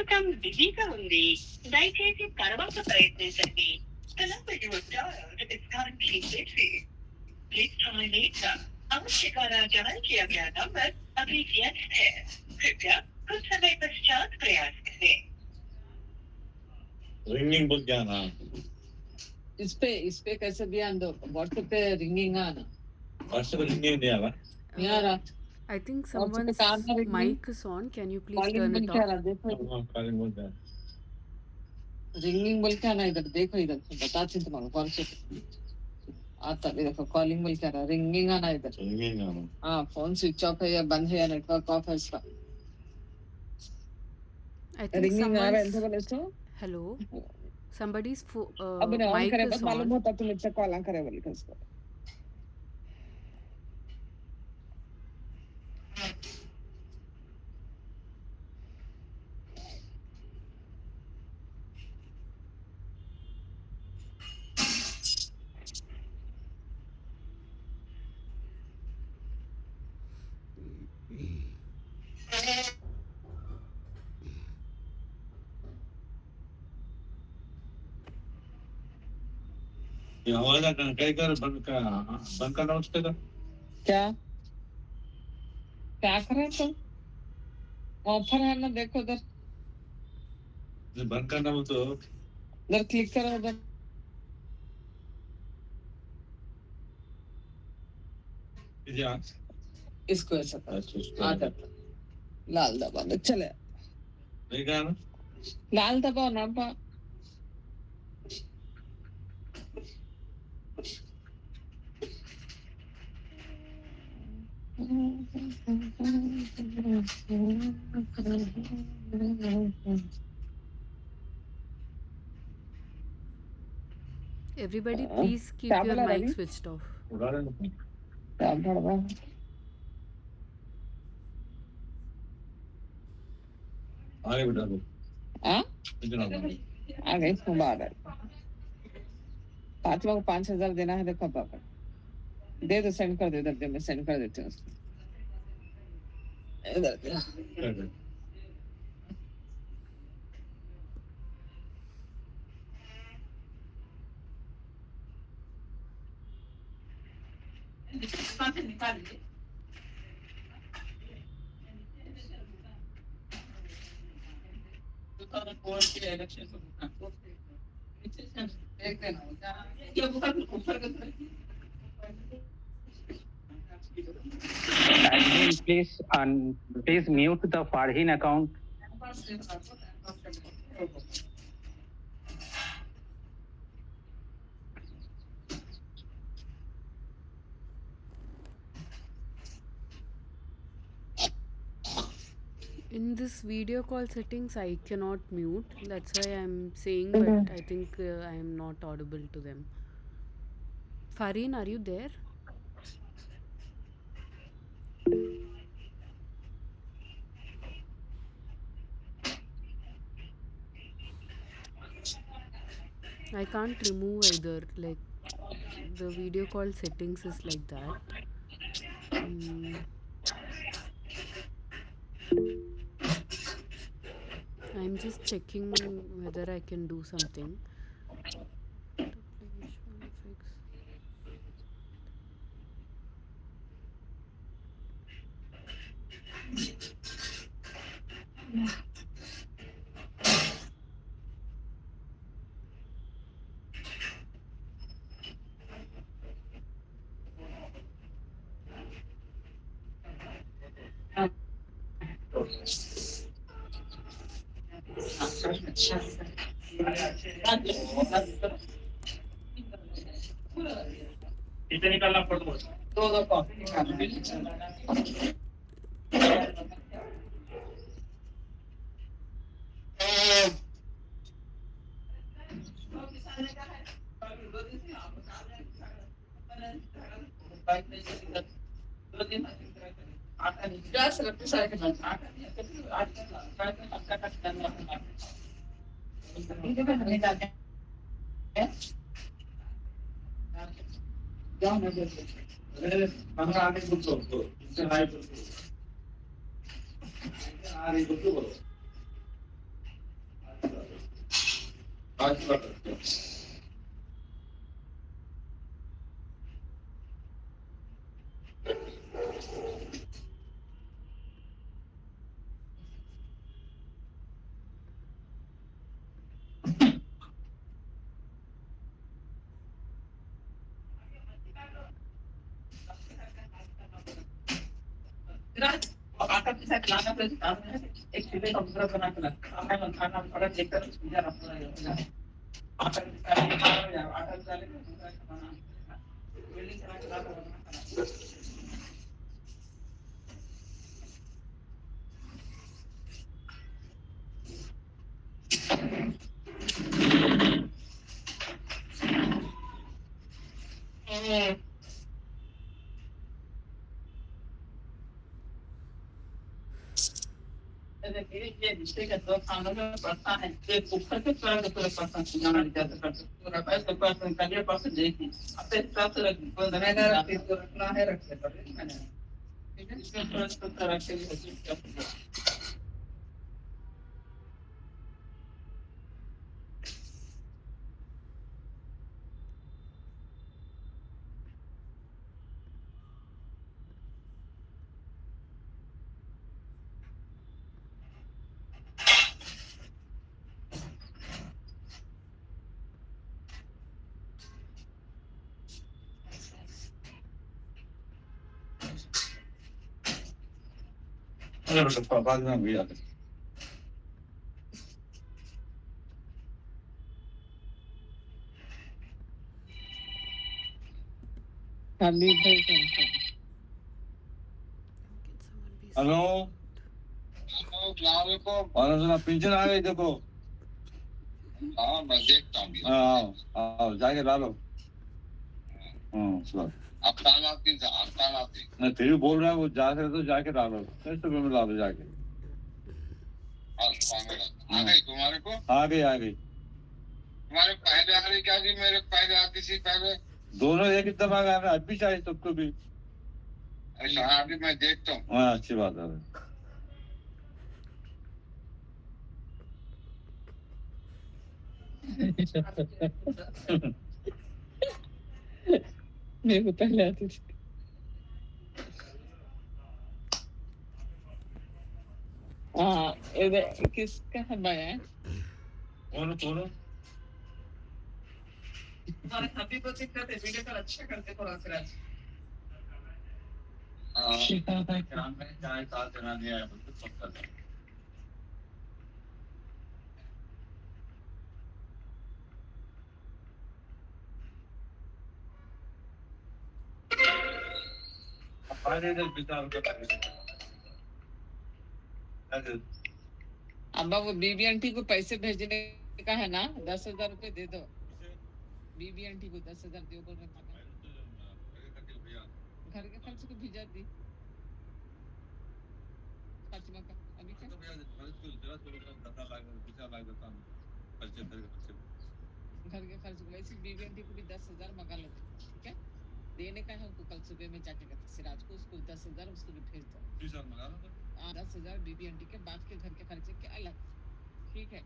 ప్రస్తుతం బిజీగా ఉంది, దయచేసి తర్వాత ప్రయత్నించండి. The number you have dialed is currently busy. Please try later. आपके द्वारा dial किया गया नंबर अभी व्यस्त है, कृपया कुछ समय पश्चात प्रयास करें. रिंगिंग बोल क्या ना इस पे कैसे ध्यान दो व्हाट्सएप पे रिंगिंग आना व्हाट्सएप पे रिंगिंग नहीं आ रहा नहीं आ रहा I think WhatsApp पे someone's कहाँ था ringing mic is on. Can you please calling turn बोल it क्या off? रहा देखो कॉलिंग बोल क्या रिंगिंग बोल क्या ना इधर देखो इधर बताती हूँ तुम्हारा व्हाट्सएप आता है देखो कॉलिंग बोल क्या रहा रिंगिंग आना इधर रिंगिंग आना हाँ फोन स्विच ऑफ है या बंद है या नेटवर्क ऑफ है इसका I think रिंगिंग आ रहा है someone's. ऐसे बोले तो Hello. Somebody's अब ने ऑन mic करे is बस मालूम on. होता तुम इससे कॉल ना करे बोल के उसको ये आवाज आ कहीं कर बंद करना उसके का क्या क्या कर रहे हैं तुम ऑफर है ना देखो उधर बंद करना वो तो उधर क्लिक करो उधर इसको ऐसा आ जाता लाल दबा दो चले लाल दबाओ ना पा Everybody, please keep your mic switched off. आगे बिठा दो हाँ आगे इसको बाहर पांचवा को 5,000 देना है देखो पापा दे दो सेंड कर दे इधर मैं सेंड कर देती हूँ उसको इधर Admin, please mute the Farhin account. In this video call settings, I cannot mute. That's why I'm saying, but I think I am not audible to them. Fareen, are you there? I can't remove either. Like the video call settings is like that. I'm just checking whether I can do something. इतने निकालना photo दो copy आता किसा खिलाना plus एक सीधे computer बना के खाना खाना पड़ा देखकर पूजा रखना है आता आटा डाले खाना बिल्डिंग करा के खाना ये रिश्ते का दो खानों में पड़ता है एक ऊपर के तरह के पूरे पड़ता है जाना जाता करते पूरा पैसे पर करियर पर से देखी अब तो साथ से रख को दमेगा रख तो रखना है रख ले पर मैंने ठीक है इसमें थोड़ा सा तरह के लिए बाद में भी आते खाली भाई हेलो और सुना पिंचन आ गई देखो हाँ मैं देखता हूँ आओ आओ जाके ला लो सुनो मैं फिर भी बोल रहा हूँ वो जा रहे तो जाके ला लो इस रुपये में ला लो जाके आ गई तुम्हारे को आ गई तुम्हारे पहले आ रही क्या जी मेरे पहले आती थी पहले दोनों एक दफा आ रहे अब भी चाहिए सबको भी ऐसा अभी मैं देखता हूँ हाँ अच्छी बात है मेरे को पहले आती थी हाँ इधर किसका है भाई कौन हमारे सभी को चेक करते वीडियो कॉल अच्छा करते थोड़ा सा काम में चाहे साथ देना नहीं आया बिल्कुल सब कर अब्बा वो बीबीएनटी को पैसे भेजने का है ना 10,000 रुपए दे दो बीबीएनटी को 10,000 दो बोल रहा था घर के खर्च को भेजा दी खर्च में अभी क्या घर के खर्च को वैसे बीबीएनटी को भी 10,000 मंगा लो ठीक है देने का है उनको कल सुबह में जाके कहते सिराज को उसको 10,000 उसको भी भेज दो 10,000 बीबीएनटी के बाद के घर के खर्चे के अलग ठीक है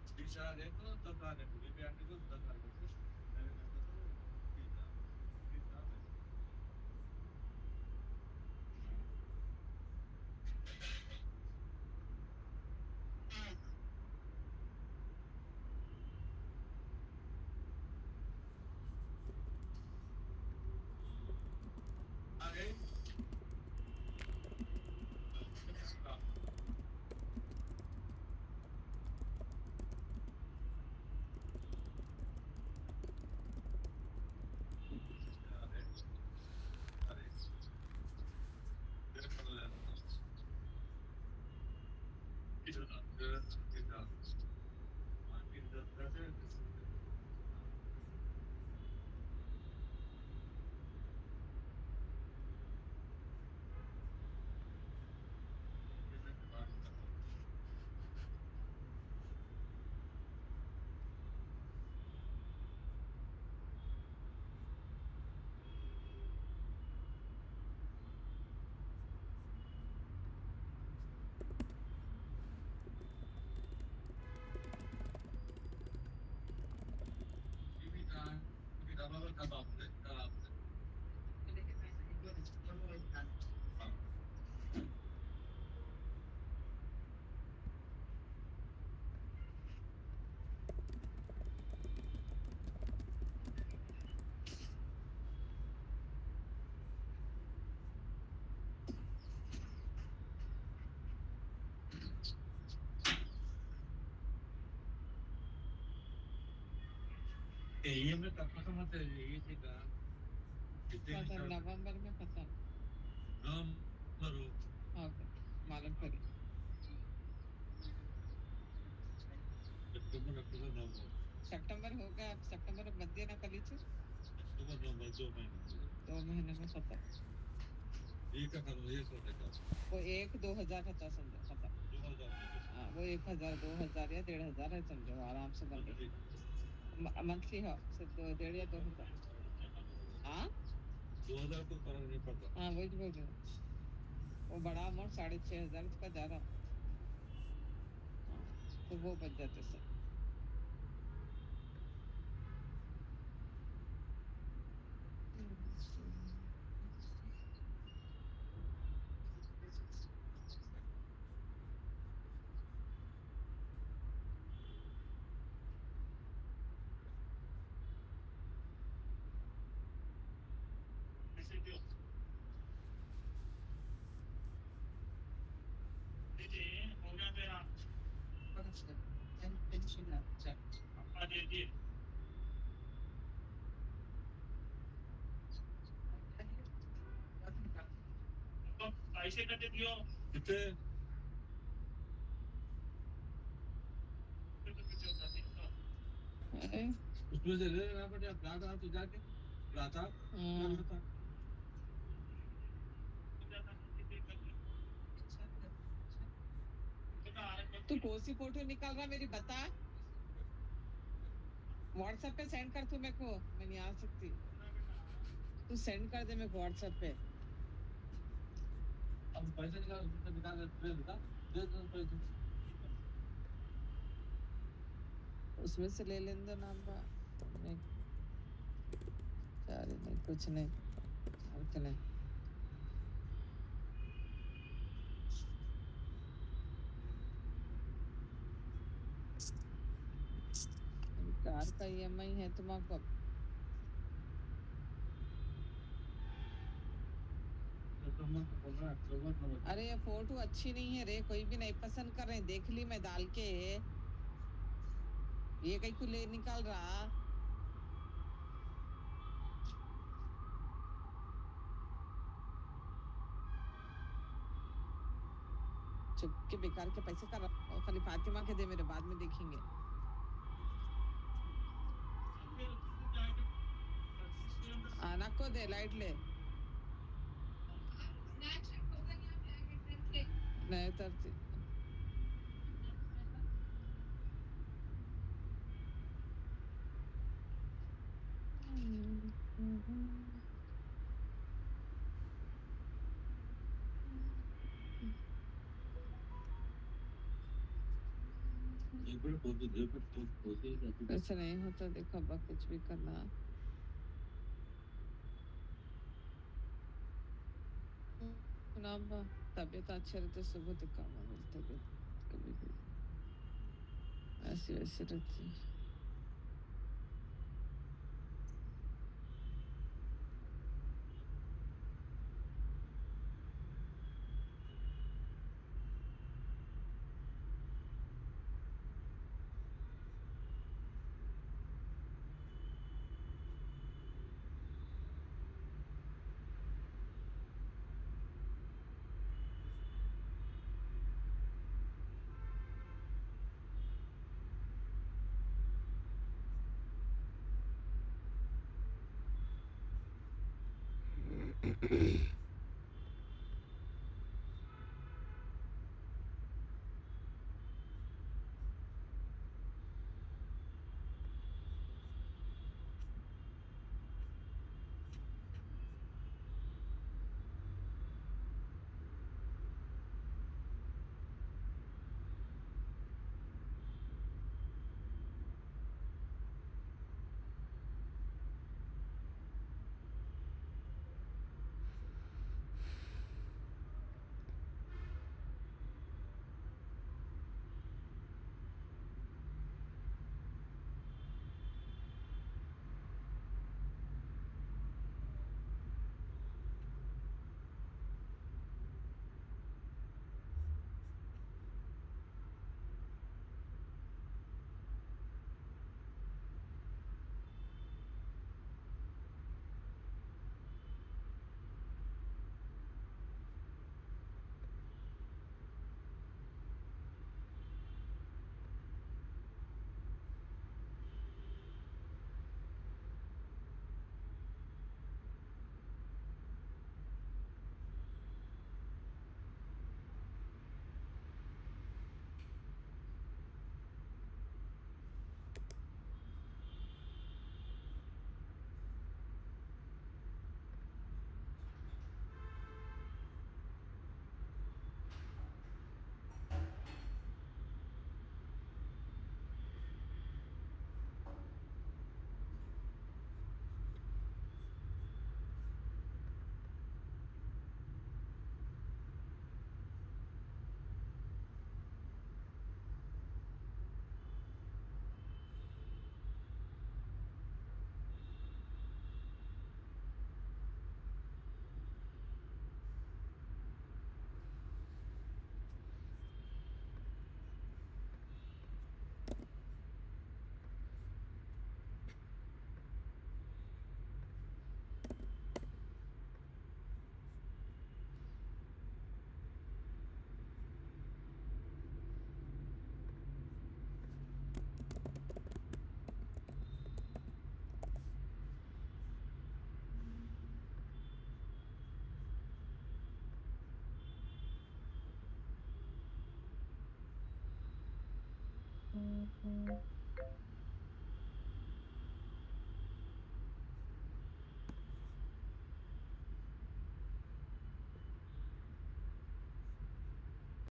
ये में तक मत ये थी का नवंबर में खत्म नवंबर हो ओके मालूम करी सितंबर अक्टूबर नवंबर सितंबर हो गया सितंबर मध्य ना कली थी अक्टूबर नवंबर 2 महीने में खत्म एक का खत्म ये सो था वो 1-2000 था समझो खत्म 2000 हाँ वो 1000 2000 या 1500 है समझो आराम से बन गई मंथली हो सिर्फ 1.5 या 2000 हाँ 2000 तो फर्क नहीं पड़ता हाँ वही बोल रही हूँ वो बड़ा अमाउंट 6500 का जा रहा हाँ तो वो बच जाते सब हो गया तेरा अपना दे दिए तो पैसे कटे दियो कितने उसमें से ले लेना पड़ेगा प्लाटा तो जाके प्लाटा तू कौन सी फोटो निकाल रहा मेरी बता व्हाट्सएप पे सेंड कर तू मेरे को मैं नहीं आ सकती तू सेंड कर दे मेरे को व्हाट्सएप पे अब पैसे निकाल दे दे पैसे उसमें से ले लेने दो नाम नहीं चार नहीं कुछ नहीं अर्थ नहीं कार का ईएमआई है तुम्हारा कब अरे ये फोटो अच्छी नहीं है रे कोई भी नहीं पसंद कर रहे देख ली मैं डाल के ये कहीं को ले निकाल रहा चुप के बेकार के पैसे कर खाली फातिमा के दे मेरे बाद में देखेंगे आना को दे लाइट ले नहीं तरती ऐसा नहीं होता देखो अब कुछ भी करना तबीयत अच्छे रहते सुबह तक काम मिलते कभी भी ऐसी वैसी रहती